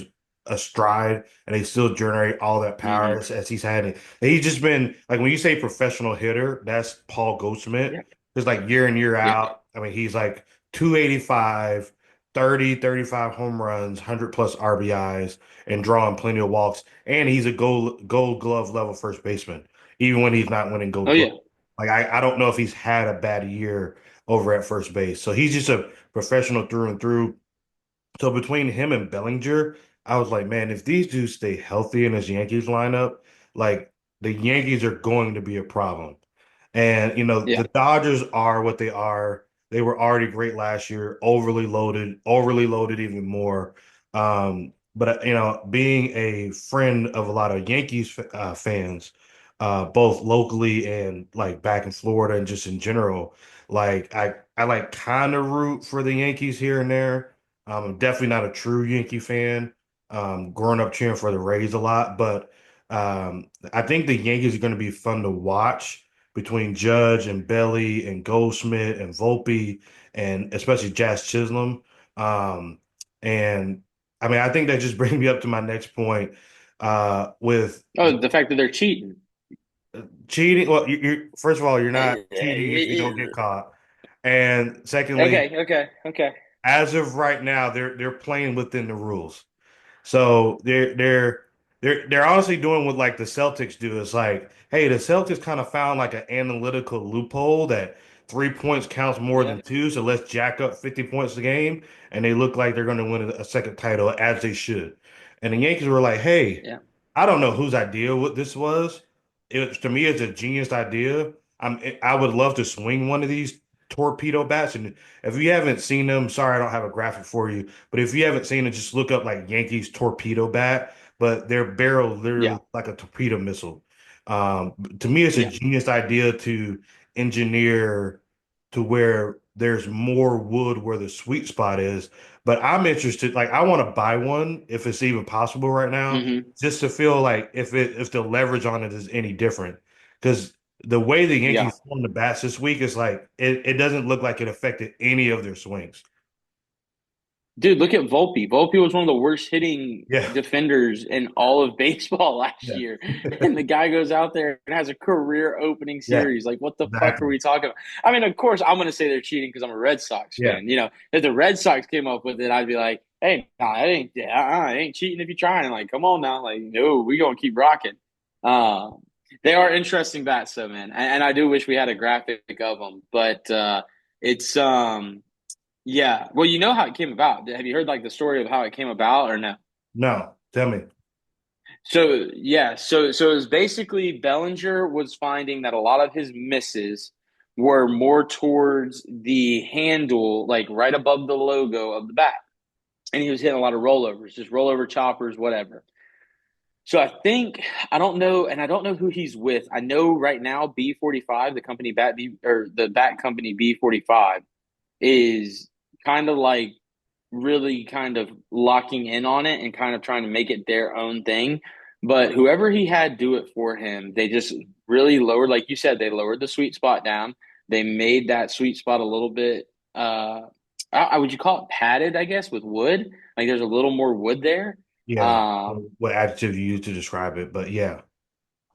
a stride and they still generate all that power hmm as he's had it. And he's just been like when you say professional hitter, that's Paul Goldschmidt. yeah, Just like year in, year yeah. out. I mean, he's like 285, 30, 35 home runs, 100 plus RBIs, and drawing plenty of walks. And he's a gold glove level first baseman, even when he's not winning Oh gold glove. yeah, Like I don't know if he's had a bad year over at first base. So he's just a professional through and through. So between him and Bellinger, I was like, man, if these dudes stay healthy in this Yankees lineup, like the Yankees are going to be a problem. And yeah. the Dodgers are what they are. They were already great last year, overly loaded even more. But being a friend of a lot of Yankees fans, both locally and like back in Florida and just in general, like I like kind of root for the Yankees here and there. I'm definitely not a true Yankee fan. Growing up cheering for the Rays a lot, but I think the Yankees are going to be fun to watch between Judge and Belly and Goldschmidt and Volpe and especially Jazz Chisholm. Um, and I mean, I think that just brings me up to my next point with Oh, the fact that they're cheating. cheating. Well, you first of all, you're not cheating if you don't get caught. And secondly, Okay, okay, okay. as of right now, they're playing within the rules. So they're honestly doing what like the Celtics do. It's like, hey, the Celtics kind of found like an analytical loophole that 3 points counts more Yeah, than two, so let's jack up 50 points a game, and they look like they're going to win a second title as they should. And the Yankees were like, hey, yeah. I don't know whose idea what this was. To me, it's a genius idea. I would love to swing one of these torpedo bats, and if you haven't seen them, sorry, I don't have a graphic for you. But if you haven't seen it, just look up like Yankees torpedo bat. But their barrel literally Yeah, like a torpedo missile. To me, it's a yeah. genius idea to engineer to where there's more wood where the sweet spot is. But I'm interested, like I want to buy one if it's even possible right now, hmm just to feel like if the leverage on it is any different. Because the way the Yeah. Yankees formed the bats this week is like it doesn't look like it affected any of their swings. Dude, look at Volpe. Volpe was one of the worst hitting Yeah, defenders in all of baseball last yeah, year. And the guy goes out there and has a career opening yeah, series. Like, what the fuck are exactly. we talking about? I mean, of course, I'm going to say they're cheating because I'm a Red Sox Yeah, fan. If the Red Sox came up with it, I'd be like, hey, nah, it ain't cheating if you're trying. Like, come on now. Like, no, we going to keep rocking. Um, they are interesting bats, though, man. And I do wish we had a graphic of them. But it's, yeah. Well, you know how it came about. Have you heard like the story of how it came about or no? no, tell me. So yeah, so it was basically Bellinger was finding that a lot of his misses were more towards the handle, like right above the logo of the bat. And he was hitting a lot of rollovers, just rollover choppers, whatever. So I think I don't know, and I don't know who he's with. I know right now B45, the company bat B or the bat company B45 is kind of like really kind of locking in on it and kind of trying to make it their own thing. But whoever he had do it for him, they just really lowered, like you said, they lowered the sweet spot down. They made that sweet spot a little bit, would you call it padded, I guess, with wood? Like there's a little more wood there. Yeah, Um, what adjective you use to describe it, but yeah,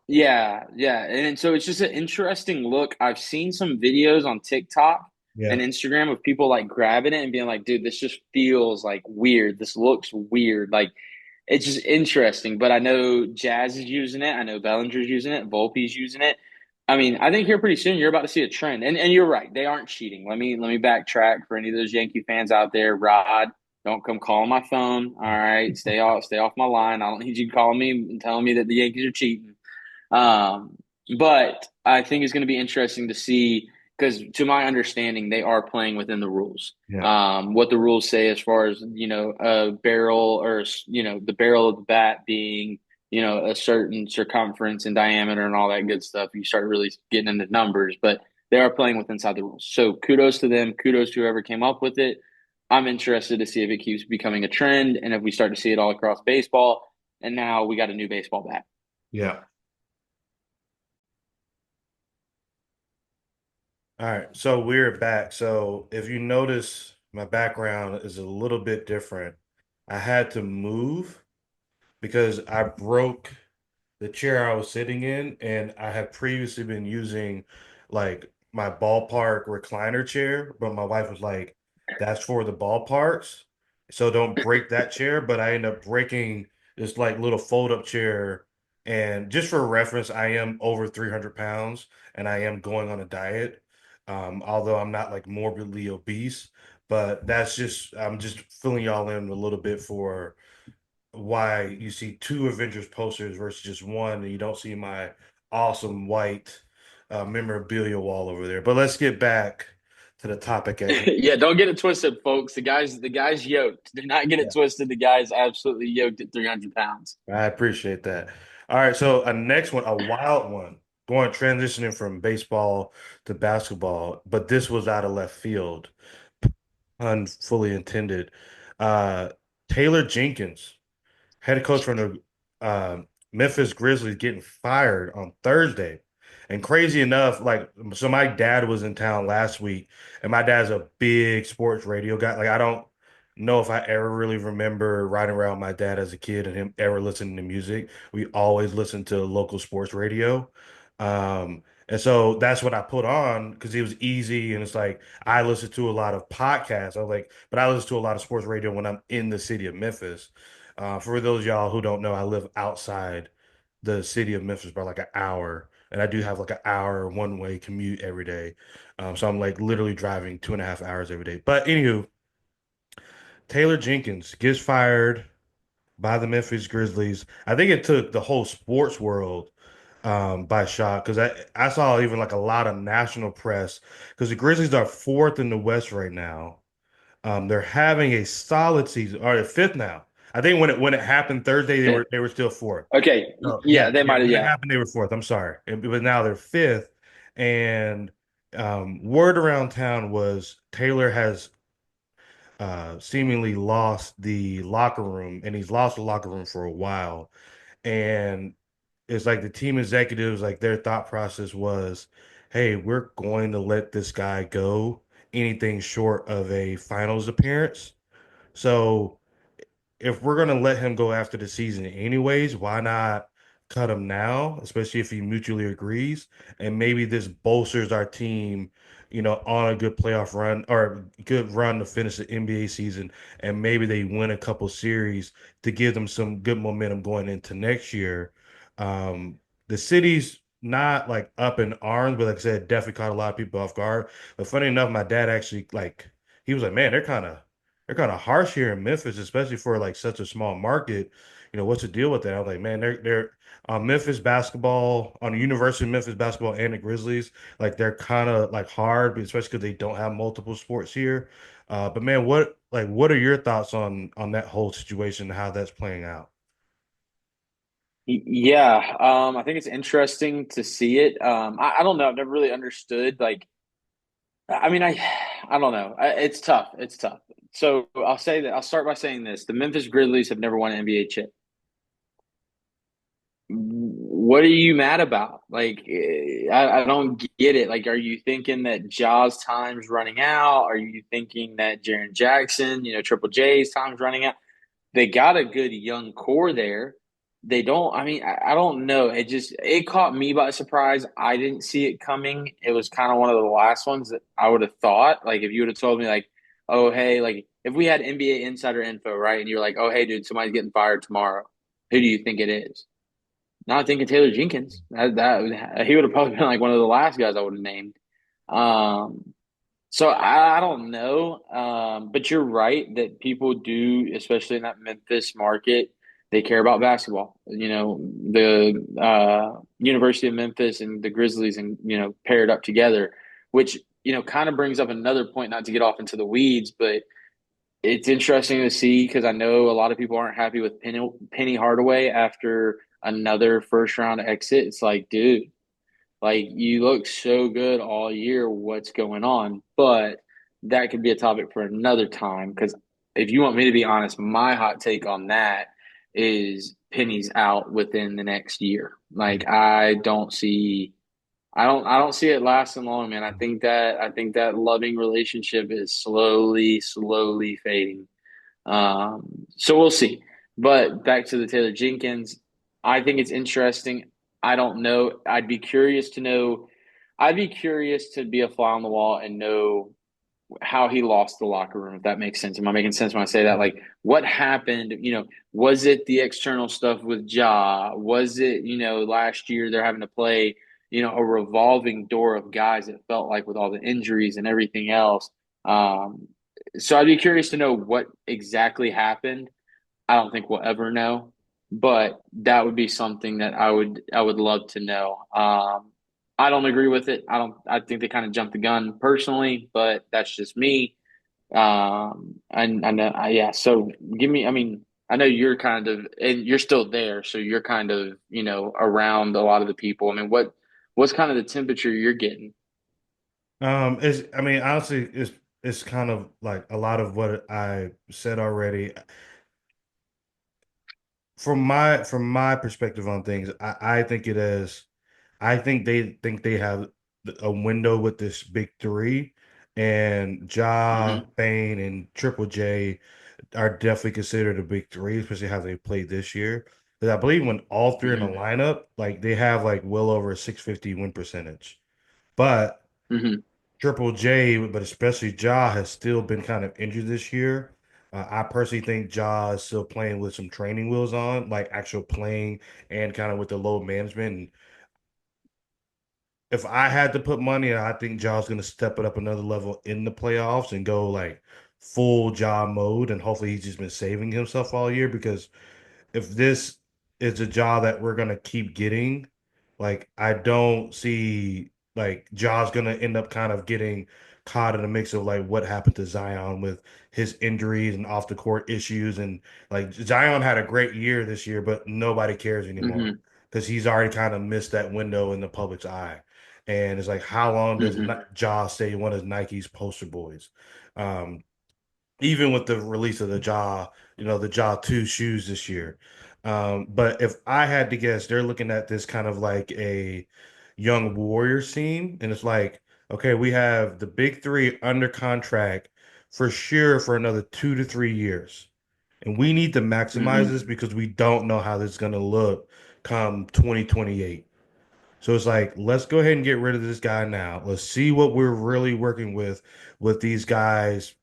Yeah, yeah. And so it's just an interesting look. I've seen some videos on TikTok and yeah, Instagram of people like grabbing it and being like, dude, this just feels like weird. This looks weird. Like it's just interesting. But I know Jazz is using it. I know Bellinger's using it. Volpe's using it. I mean, I think here pretty soon you're about to see a trend. And you're right, they aren't cheating. Let me backtrack for any of those Yankee fans out there. Rod, don't come calling my phone. All right. Stay off my line. I don't need you calling me and telling me that the Yankees are cheating. Um, but I think it's going to be interesting to see because, to my understanding, they are playing within the rules. yeah, What the rules say as far as a barrel or the barrel of the bat being a certain circumference and diameter and all that good stuff. You start really getting into numbers, but they are playing with inside the rules. So kudos to them. Kudos to whoever came up with it. I'm interested to see if it keeps becoming a trend and if we start to see it all across baseball. And now we got a new baseball bat. yeah. All right, so we're back. So if you notice, my background is a little bit different. I had to move because I broke the chair I was sitting in, and I had previously been using like my ballpark recliner chair, but my wife was like, "That's for the ballparks, so don't break that chair." But I ended up breaking this like little fold-up chair, and just for reference, I am over 300 pounds, and I am going on a diet. Although I'm not like morbidly obese, but that's just I'm just filling y'all in a little bit for why you see two Avengers posters versus just one, and you don't see my awesome white memorabilia wall over there. But let's get back to the topic at hand. Yeah, don't get it twisted, folks. The guy's yoked. Do not get Yeah, it twisted. The guy's absolutely yoked at 300 pounds. I appreciate that. All right, so a next one, a wild one, going transitioning from baseball to basketball, but this was out of left field, pun fully intended. Uh, Taylor Jenkins, head coach from the Memphis Grizzlies, getting fired on Thursday. And crazy enough, like, so my dad was in town last week, and my dad's a big sports radio guy. Like, I don't know if I ever really remember riding around with my dad as a kid and him ever listening to music. We always listened to local sports radio. And so that's what I put on because it was easy. And it's like, I listen to a lot of podcasts. I was like, but I listen to a lot of sports radio when I'm in the city of Memphis. For those of y'all who don't know, I live outside the city of Memphis by like an hour, and I do have like an hour one-way commute every day. So I'm like literally driving 2.5 hours every day. But anywho, Taylor Jenkins gets fired by the Memphis Grizzlies. I think it took the whole sports world by shock because I saw even like a lot of national press because the Grizzlies are fourth in the West right now. They're having a solid season, or they're fifth now. I think when it happened Thursday, they were still fourth. Okay, Oh yeah, yeah, they yeah. might have. When it Yeah, happened, they were fourth. I'm sorry, but now they're fifth. And word around town was Taylor has seemingly lost the locker room, and he's lost the locker room for a while. And it's like the team executives, like their thought process was, hey, we're going to let this guy go anything short of a finals appearance So if we're gonna let him go after the season anyways, why not cut him now, especially if he mutually agrees? And maybe this bolsters our team, on a good playoff run or good run to finish the NBA season, and maybe they win a couple series to give them some good momentum going into next year. Um, the city's not like up in arms, but like I said, definitely caught a lot of people off guard. But funny enough, my dad actually like he was like, man, they're kind of harsh here in Memphis, especially for like such a small market. What's the deal with that? I was like, man, they're on Memphis basketball, on the University of Memphis basketball and the Grizzlies, like they're kind of like hard, especially because they don't have multiple sports here. But man, what are your thoughts on that whole situation and how that's playing out? Yeah, I think it's interesting to see it. I don't know. I've never really understood. Like, I mean, I don't know. It's tough. It's tough. So I'll say that. I'll start by saying this: the Memphis Grizzlies have never won an NBA chip. What are you mad about? Like, I don't get it. Like, are you thinking that Ja's time's running out? Are you thinking that Jaren Jackson, Triple J's time's running out? They got a good young core there. They don't, I mean, I don't know. It caught me by surprise. I didn't see it coming. It was kind of one of the last ones that I would have thought. Like, if you would have told me, like, oh, hey, like, if we had NBA insider info, right? And you're like, oh, hey, dude, somebody's getting fired tomorrow. Who do you think it is? Not thinking Taylor Jenkins. He would have probably been like one of the last guys I would have named. Um, so I don't know, but you're right that people do, especially in that Memphis market, they care about basketball. The University of Memphis and the Grizzlies, and paired up together, which kind of brings up another point. Not to get off into the weeds, but it's interesting to see because I know a lot of people aren't happy with Penny Hardaway after another first round exit. It's like, dude. Like you look so good all year. What's going on? But that could be a topic for another time. Because if you want me to be honest, my hot take on that is Penny's out within the next year. Like I don't see it lasting long, man. I think that loving relationship is slowly fading. So we'll see. But back to the Taylor Jenkins, I think it's interesting. I don't know. I'd be curious to know. I'd be curious to be a fly on the wall and know how he lost the locker room, if that makes sense. Am I making sense when I say that? Like, what happened? Was it the external stuff with Ja? Was it, last year they're having to play, a revolving door of guys, it felt like, with all the injuries and everything else. Um, so I'd be curious to know what exactly happened. I don't think we'll ever know, but that would be something that I would love to know. I don't agree with it. I think they kind of jumped the gun personally, but that's just me. And I know, yeah. So give me. I mean, I know you're kind of, and you're still there, so you're kind of, around a lot of the people. I mean, what's kind of the temperature you're getting? I mean, honestly, it's kind of like a lot of what I said already. From my perspective on things, I think it is. I think they have a window with this big three, and Ja, Hmm. Bane, and Triple J are definitely considered a big three, especially how they played this year. Because I believe when all three in the Hmm. lineup, like they have like well over a 650 win percentage. But Hmm. Triple J, but especially Ja, has still been kind of injured this year. I personally think Ja is still playing with some training wheels on, like actual playing and kind of with the load management. And if I had to put money, I think Ja's going to step it up another level in the playoffs and go like full Ja mode. And hopefully he's just been saving himself all year because if this is a job that we're gonna keep getting, like I don't see like Ja's gonna end up kind of getting caught in the mix of like what happened to Zion with his injuries and off the court issues and like Zion had a great year this year, but nobody cares anymore Hmm. because he's already kind of missed that window in the public's eye. And it's like, how long does Hmm. Ja stay one of Nike's poster boys? Um, Even with the release of the Jaw 2 shoes this year. But if I had to guess, they're looking at this kind of like a young Warriors team, and it's like, okay, we have the big three under contract for sure for another 2 to 3 years. And we need to maximize Hmm. this because we don't know how this is going to look come 2028. So it's like, let's go ahead and get rid of this guy now. Let's see what we're really working with these guys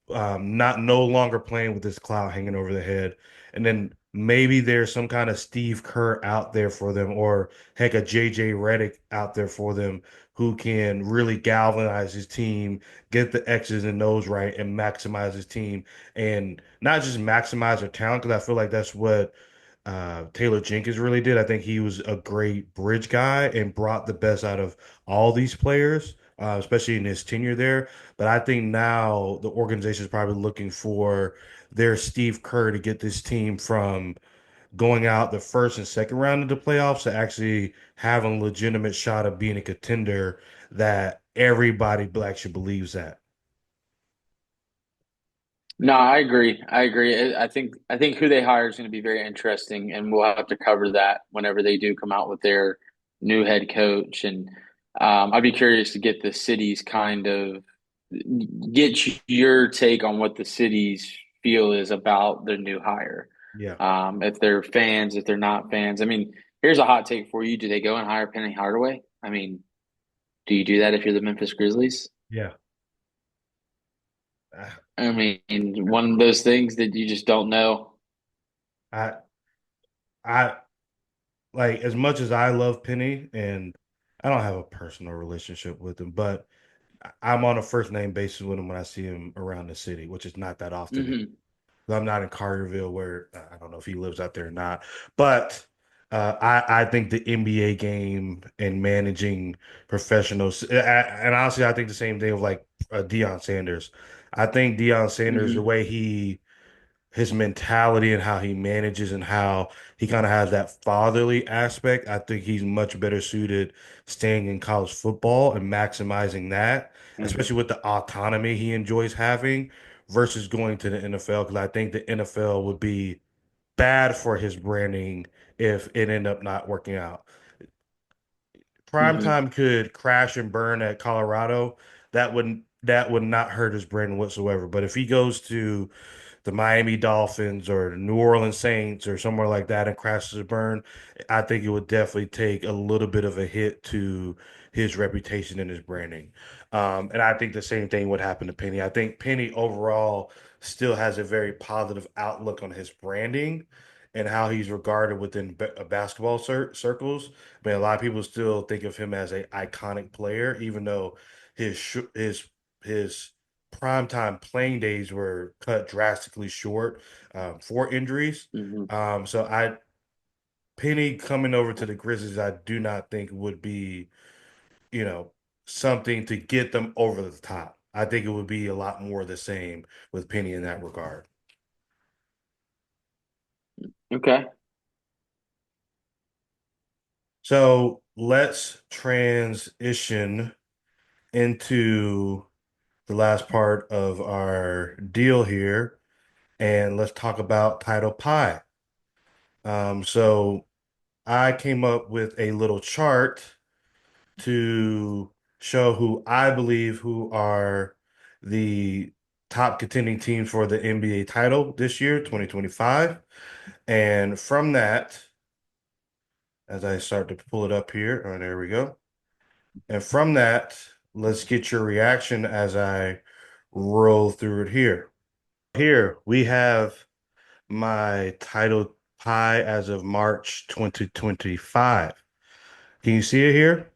not no longer playing with this cloud hanging over the head. And then maybe there's some kind of Steve Kerr out there for them, or heck, a JJ Redick out there for them who can really galvanize his team, get the X's and O's right, and maximize his team. And not just maximize their talent, because I feel like that's what Taylor Jenkins really did. I think he was a great bridge guy and brought the best out of all these players, especially in his tenure there. But I think now the organization is probably looking for their Steve Kerr to get this team from going out the first and second round of the playoffs to actually having a legitimate shot of being a contender that everybody actually believes that. No, I agree. I agree. I think who they hire is going to be very interesting, and we'll have to cover that whenever they do come out with their new head coach. And I'd be curious to get the city's kind of get your take on what the cities feel is about their new hire. Yeah, If they're fans, if they're not fans. I mean, here's a hot take for you. Do they go and hire Penny Hardaway? I mean, do you do that if you're the Memphis Grizzlies? yeah. I, I mean, one of those things that you just don't know. I, I like as much as I love Penny, and I don't have a personal relationship with him, but I'm on a first name basis with him when I see him around the city, which is not that often. Hmm. I'm not in Carterville, where I don't know if he lives out there or not, but I think the NBA game and managing professionals, and honestly, I think the same thing of like Deion Sanders. I think Deion Sanders, the Hmm. way his mentality and how he manages and how he kind of has that fatherly aspect, I think he's much better suited staying in college football and maximizing that, Hmm. especially with the autonomy he enjoys having versus going to the NFL. Because I think the NFL would be bad for his branding if it ended up not working out. Hmm. Primetime could crash and burn at Colorado. That would not hurt his brand whatsoever. But if he goes to the Miami Dolphins or the New Orleans Saints or somewhere like that and crashes and burn, I think it would definitely take a little bit of a hit to his reputation and his branding. And I think the same thing would happen to Penny. I think Penny overall still has a very positive outlook on his branding and how he's regarded within basketball circles. I mean, a lot of people still think of him as an iconic player, even though his primetime playing days were cut drastically short for injuries. Hmm. So I Penny coming over to the Grizzlies, I do not think would be, you know, something to get them over the top. I think it would be a lot more the same with Penny in that regard. Okay. So let's transition into the last part of our deal here, and let's talk about title pie. So I came up with a little chart to show who I believe who are the top contending teams for the NBA title this year, 2025. And from that, as I start to pull it up here, oh, there we go. And from that, let's get your reaction as I roll through it here. Here we have my title pie as of March 2025. Can you see it here?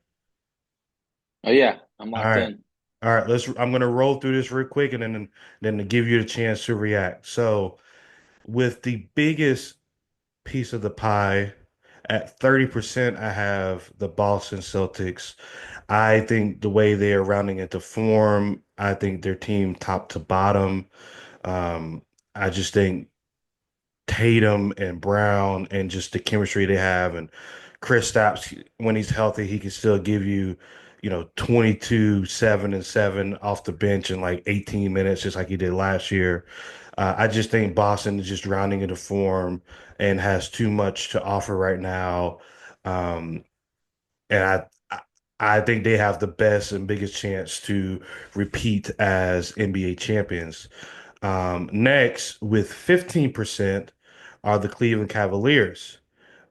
Oh yeah, I'm All locked right. in. All right, I'm gonna roll through this real quick and then to give you the chance to react. So with the biggest piece of the pie at 30%, I have the Boston Celtics. I think the way they are rounding into form, I think their team top to bottom. Um, I just think Tatum and Brown and just the chemistry they have and Chris Stapps when he's healthy, he can still give you, 22, 7 and 7 off the bench in like 18 minutes, just like he did last year. I just think Boston is just rounding into form and has too much to offer right now. Um, and I think they have the best and biggest chance to repeat as NBA champions. Next, with 15%, are the Cleveland Cavaliers.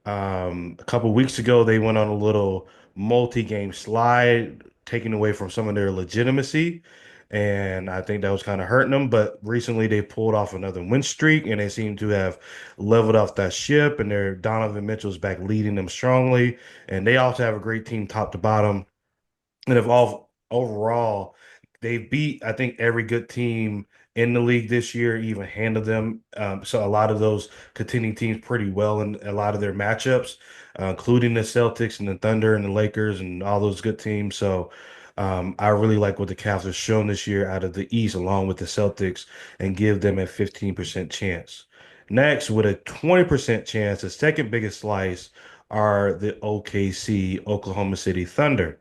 A couple weeks ago, they went on a little multi-game slide, taking away from some of their legitimacy, and I think that was kind of hurting them. But recently, they pulled off another win streak, and they seem to have leveled off that ship. And their Donovan Mitchell's back leading them strongly, and they also have a great team top to bottom. And if all overall, they beat, I think, every good team in the league this year, even handled them. So a lot of those contending teams pretty well in a lot of their matchups, including the Celtics and the Thunder and the Lakers and all those good teams. So I really like what the Cavs have shown this year out of the East, along with the Celtics, and give them a 15% chance. Next, with a 20% chance, the second biggest slice are the OKC, Oklahoma City Thunder.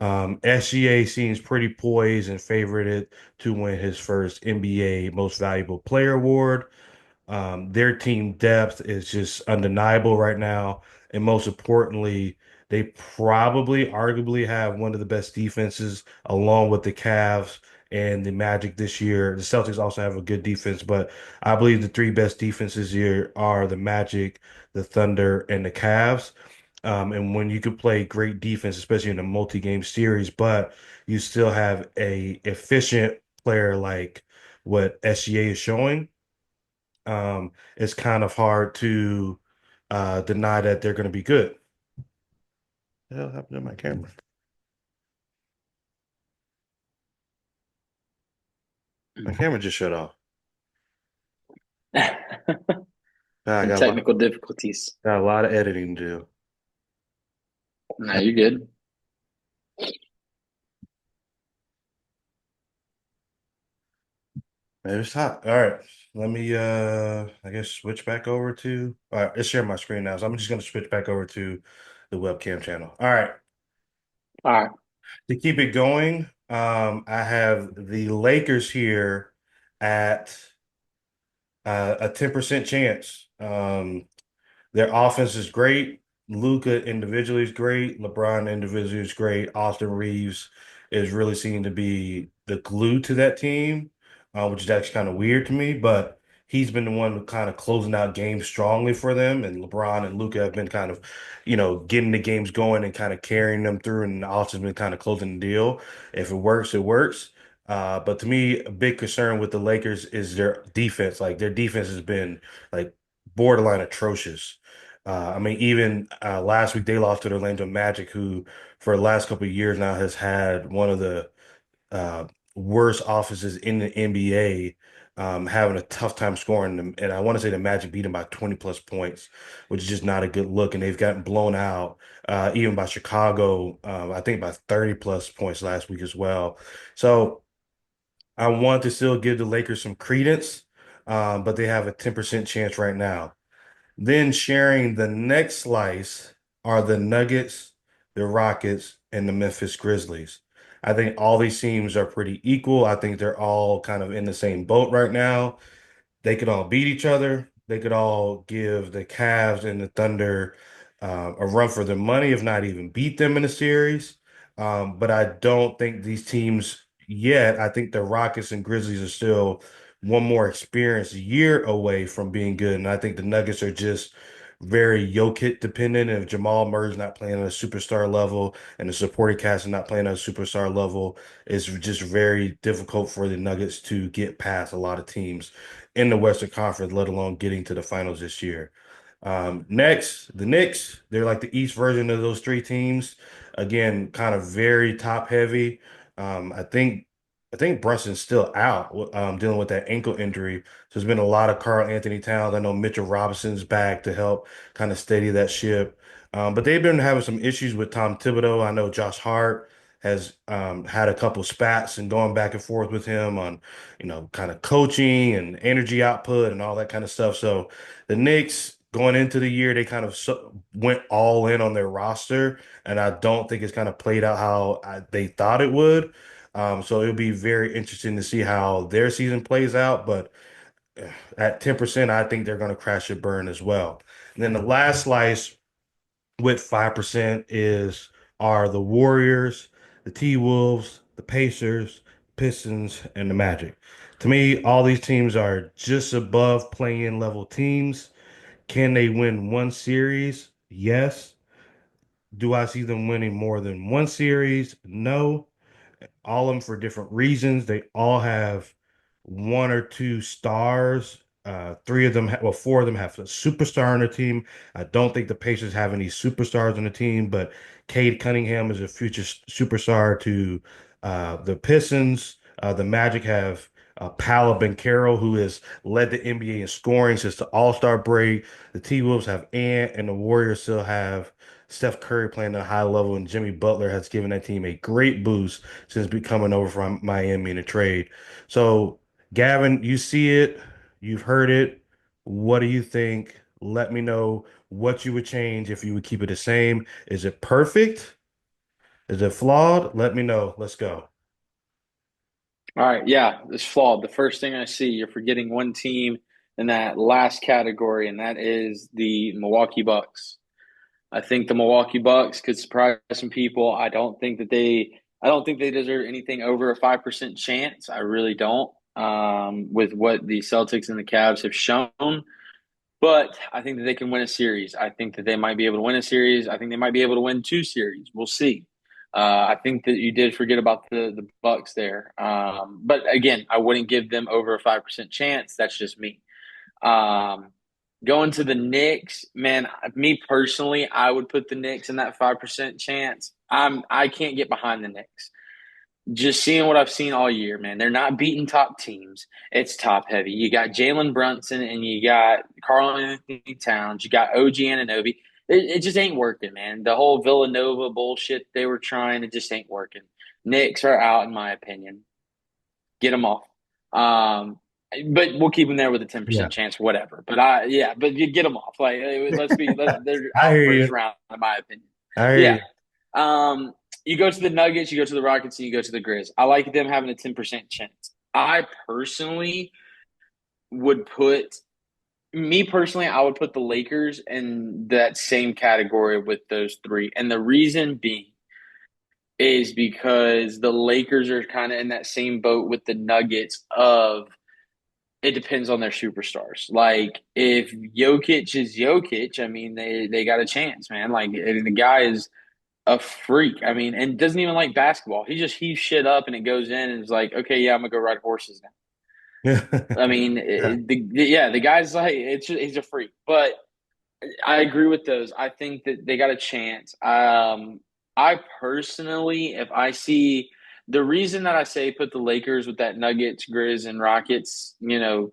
SGA seems pretty poised and favorited to win his first NBA Most Valuable Player award. Their team depth is just undeniable right now. And most importantly, they probably arguably have one of the best defenses along with the Cavs and the Magic this year. The Celtics also have a good defense, but I believe the three best defenses here are the Magic, the Thunder, and the Cavs. And when you could play great defense, especially in a multi-game series, but you still have a efficient player like what SGA is showing, it's kind of hard to deny that they're going to be good. What the hell happened to my camera? My camera just shut off. I And technical difficulties. got a lot of editing to do. No, you're good. Man, it's hot. All right. Let me I guess switch back over to all right, let's share my screen now. So I'm just gonna switch back over to the webcam channel. All right. All right. To keep it going, I have the Lakers here at a 10% chance. Their offense is great. Luca individually is great. LeBron individually is great. Austin Reeves is really seen to be the glue to that team, which is actually kind of weird to me, but he's been the one kind of closing out games strongly for them. And LeBron and Luca have been kind of, getting the games going and kind of carrying them through. And Austin's been kind of closing the deal. If it works, it works. But to me, a big concern with the Lakers is their defense. Like their defense has been like borderline atrocious. I mean, even last week they lost to the Orlando Magic, who for the last couple of years now has had one of the uh, worst offenses in the NBA, having a tough time scoring them. And I want to say the Magic beat them by 20 plus points, which is just not a good look. And they've gotten blown out, even by Chicago, I think by 30 plus points last week as well. So I want to still give the Lakers some credence, but they have a 10% chance right now. Then sharing the next slice are the Nuggets, the Rockets, and the Memphis Grizzlies. I think all these teams are pretty equal. I think they're all kind of in the same boat right now. They could all beat each other. They could all give the Cavs and the Thunder a run for their money, if not even beat them in a series. But I don't think these teams yet. I think the Rockets and Grizzlies are still one more experienced year away from being good. And I think the Nuggets are just very Jokic dependent. And if Jamal Murray's not playing at a superstar level and the supporting cast is not playing at a superstar level, it's just very difficult for the Nuggets to get past a lot of teams in the Western Conference, let alone getting to the finals this year. Next, the Knicks, they're like the East version of those three teams. Again, kind of very top heavy. I think Brunson's still out, dealing with that ankle injury. So there's been a lot of Karl Anthony Towns. I know Mitchell Robinson's back to help kind of steady that ship. But they've been having some issues with Tom Thibodeau. I know Josh Hart has had a couple spats and going back and forth with him on, kind of coaching and energy output and all that kind of stuff. So the Knicks going into the year, they kind of went all in on their roster, and I don't think it's kind of played out how they thought it would. So it'll be very interesting to see how their season plays out. But at 10%, I think they're going to crash and burn as well. And then the last slice with 5% is are the Warriors, the T-Wolves, the Pacers, Pistons, and the Magic. To me, all these teams are just above play-in level teams. Can they win one series? Yes. Do I see them winning more than one series? No. All of them for different reasons. They all have one or two stars. Three of them, well, four of them have a superstar on their team. I don't think the Pacers have any superstars on the team, but Cade Cunningham is a future superstar to the Pistons. The Magic have Paolo Banchero, who has led the NBA in scoring since the All-Star break. The T-Wolves have Ant, and the Warriors still have Steph Curry playing at a high level, and Jimmy Butler has given that team a great boost since becoming over from Miami in a trade. So, Gavin, you see it, you've heard it. What do you think? Let me know what you would change if you would keep it the same. Is it perfect? Is it flawed? Let me know. Let's go. All right, yeah, it's flawed. The first thing I see, you're forgetting one team in that last category, and that is the Milwaukee Bucks. I think the Milwaukee Bucks could surprise some people. I don't think they deserve anything over a 5% chance. I really don't. With what the Celtics and the Cavs have shown, but I think that they can win a series. I think that they might be able to win a series. I think they might be able to win two series. We'll see. I think that you did forget about the Bucks there. But again, I wouldn't give them over a 5% chance. That's just me. Um, Going to the Knicks, man, me personally, I would put the Knicks in that 5% chance. I can't get behind the Knicks. Just seeing what I've seen all year, man. They're not beating top teams. It's top heavy. You got Jalen Brunson and you got Karl Anthony Towns. You got OG Anunoby. It just ain't working, man. The whole Villanova bullshit they were trying, it just ain't working. Knicks are out, in my opinion. Get them off. Um, but we'll keep them there with a Yeah, 10% chance, whatever. But yeah, but you get them off. Like, they're I out hear first you. round, in my opinion. I hear Yeah. you. You go to the Nuggets, you go to the Rockets, and you go to the Grizz. I like them having a 10% chance. Would put I would put the Lakers in that same category with those three. And the reason being is because the Lakers are kind of in that same boat with the Nuggets of it depends on their superstars. Like if Jokic is Jokic, I mean they got a chance, man. Like and the guy is a freak. I mean, and doesn't even like basketball. He just heaves shit up and it goes in and is like, okay, yeah, I'm gonna go ride horses now. I mean, Yeah. yeah, the guy's like, he's a freak. But I agree with those. I think that they got a chance. I personally, if I see the reason that I say put the Lakers with that Nuggets, Grizz, and Rockets,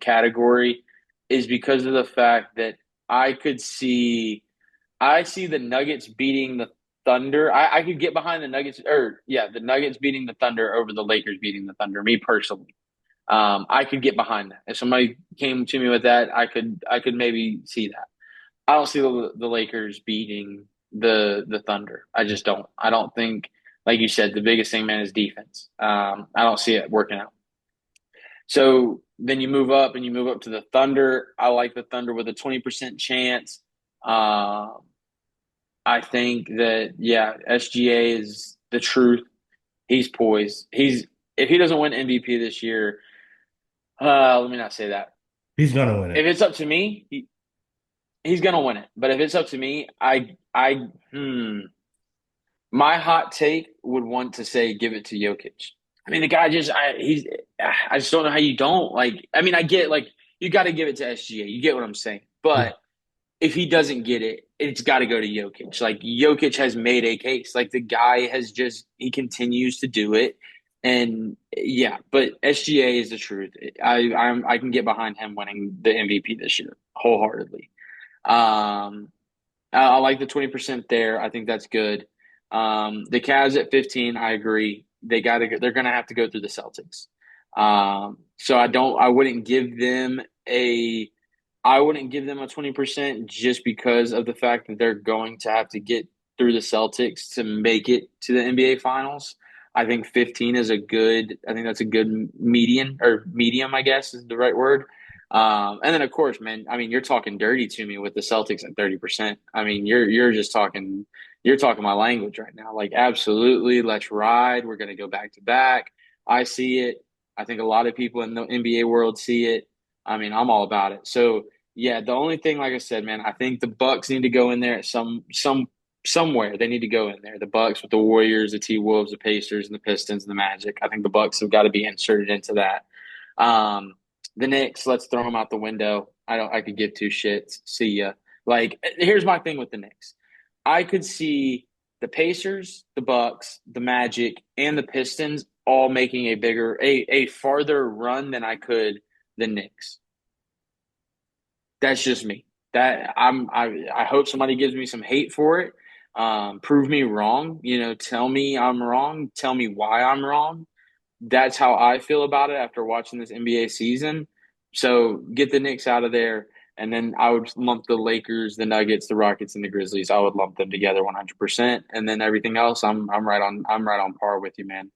category is because of the fact that I could see I see the Nuggets beating the Thunder. I could get behind the Nuggets, or yeah, the Nuggets beating the Thunder over the Lakers beating the Thunder. Me personally, I could get behind that. If somebody came to me with that, I could maybe see that. I don't see the Lakers beating the Thunder. I just don't. I don't think, like you said, the biggest thing, man, is defense. I don't see it working out. So then you move up and you move up to the Thunder. I like the Thunder with a 20% chance. Um, I think that yeah, SGA is the truth. He's poised. He's if he doesn't win MVP this year, let me not say that. He's gonna win If it. it's up to me, he's gonna win it. But if it's up to me, my hot take would want to say give it to Jokic. I mean, the guy I just don't know how you don't like. I mean, I get like you got to give it to SGA. You get what I'm saying, Yeah. but if he doesn't get it, it's got to go to Jokic. Like Jokic has made a case. Like the guy he continues to do it, and yeah. But SGA is the truth. I can get behind him winning the MVP this year wholeheartedly. Um, I like the 20% there. I think that's good. The Cavs at 15, I agree. They're gonna have to go through the Celtics. So I wouldn't give them a 20% just because of the fact that they're going to have to get through the Celtics to make it to the NBA finals. I think 15 is I think that's a good median or medium, I guess is the right word. And then of course, man, I mean, you're talking dirty to me with the Celtics at 30%. I mean, you're just talking. you're talking my language right now. Like, absolutely, let's ride. We're going to go back to back. I see it. I think a lot of people in the NBA world see it. I mean, I'm all about it. So, yeah, the only thing, like I said, man, I think the Bucks need to go in there at somewhere. They need to go in there. The Bucks with the Warriors, the T Wolves, the Pacers, and the Pistons, and the Magic. I think the Bucks have got to be inserted into that. Um, the Knicks, let's throw them out the window. I don't. I could give two shits. See ya. Like, here's my thing with the Knicks. I could see the Pacers, the Bucks, the Magic, and the Pistons all making a farther run than I could the Knicks. That's just me. I hope somebody gives me some hate for it. Prove me wrong. Tell me I'm wrong. Tell me why I'm wrong. That's how I feel about it after watching this NBA season. So get the Knicks out of there, and then I would lump the Lakers, the Nuggets, the Rockets, and the Grizzlies. I would lump them together 100%, and then everything else, I'm right on par with you, man.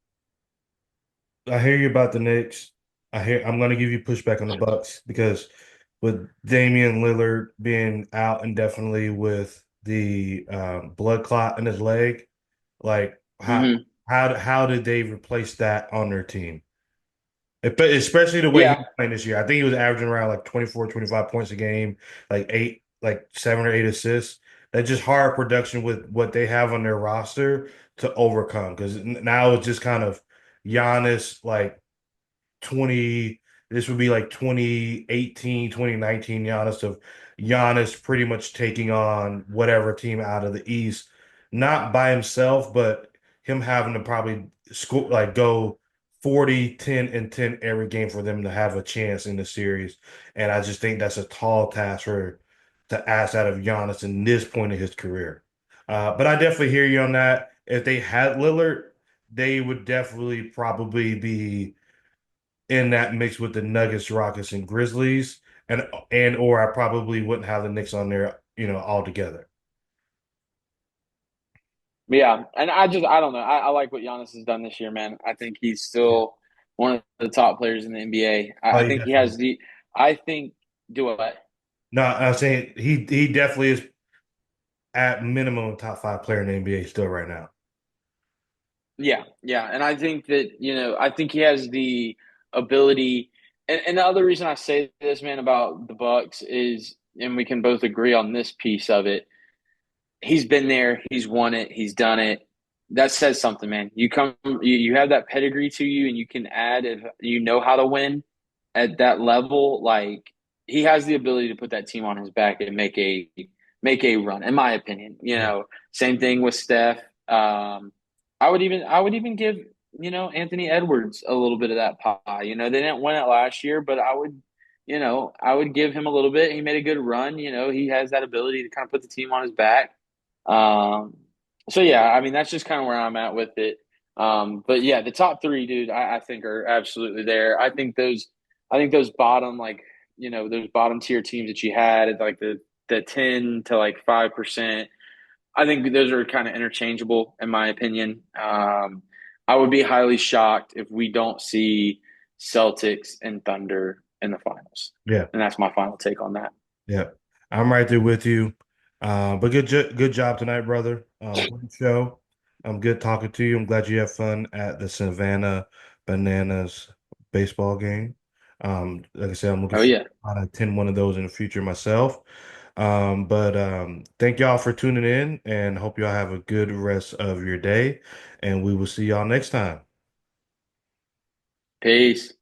I hear you about the Knicks. I'm going to give you pushback on the Bucks because with Damian Lillard being out indefinitely with the blood clot in his leg, like Hmm. how did they replace that on their team? Especially the way he was Yeah, playing this year. I think he was averaging around like 24, 25 points a game, like 7 or 8 assists. That's just hard production with what they have on their roster to overcome because now it's just kind of Giannis like 20 this would be like 2018, 2019 Giannis of Giannis pretty much taking on whatever team out of the East, not by himself, but him having to probably score like go 40, 10, and 10 every game for them to have a chance in the series. And I just think that's a tall task for to ask out of Giannis in this point of his career. But I definitely hear you on that. If they had Lillard, they would definitely probably be in that mix with the Nuggets, Rockets, and Grizzlies, and or I probably wouldn't have the Knicks on there, altogether. yeah, and I don't know. I like what Giannis has done this year, man. I think he's Yeah. still one of the top players in the NBA. Oh, I he think he definitely. has the. I think do what? No, I'm saying he definitely is at minimum top five player in the NBA still right now. Yeah, yeah, and I think that I think he has the ability. And the other reason I say this, man, about the Bucks is, and we can both agree on this piece of it. He's been there, he's won it, he's done it. That says something, man. You have that pedigree to you, and you can add if you know how to win at that level. Like, he has the ability to put that team on his back and make a run. In my opinion, Yeah. same thing with Steph. I would even give Anthony Edwards a little bit of that pie. They didn't win it last year, but I would give him a little bit. He made a good run. He has that ability to kind of put the team on his back. Um, so yeah, I mean that's just kind of where I'm at with it. But yeah, the top three, dude, I think are absolutely there. I think those bottom those bottom tier teams that you had at like the 10 to like 5%. I think those are kind of interchangeable in my opinion. I would be highly shocked if we don't see Celtics and Thunder in the finals, Yeah. and that's my final take on that. Yeah. I'm right there with you. But good job tonight, brother. Great show. I'm good talking to you. I'm glad you have fun at the Savannah Bananas baseball game. Like I said, I'm looking Oh forward yeah, to attend one of those in the future myself. But thank y'all for tuning in and hope y'all have a good rest of your day. And we will see y'all next time. peace.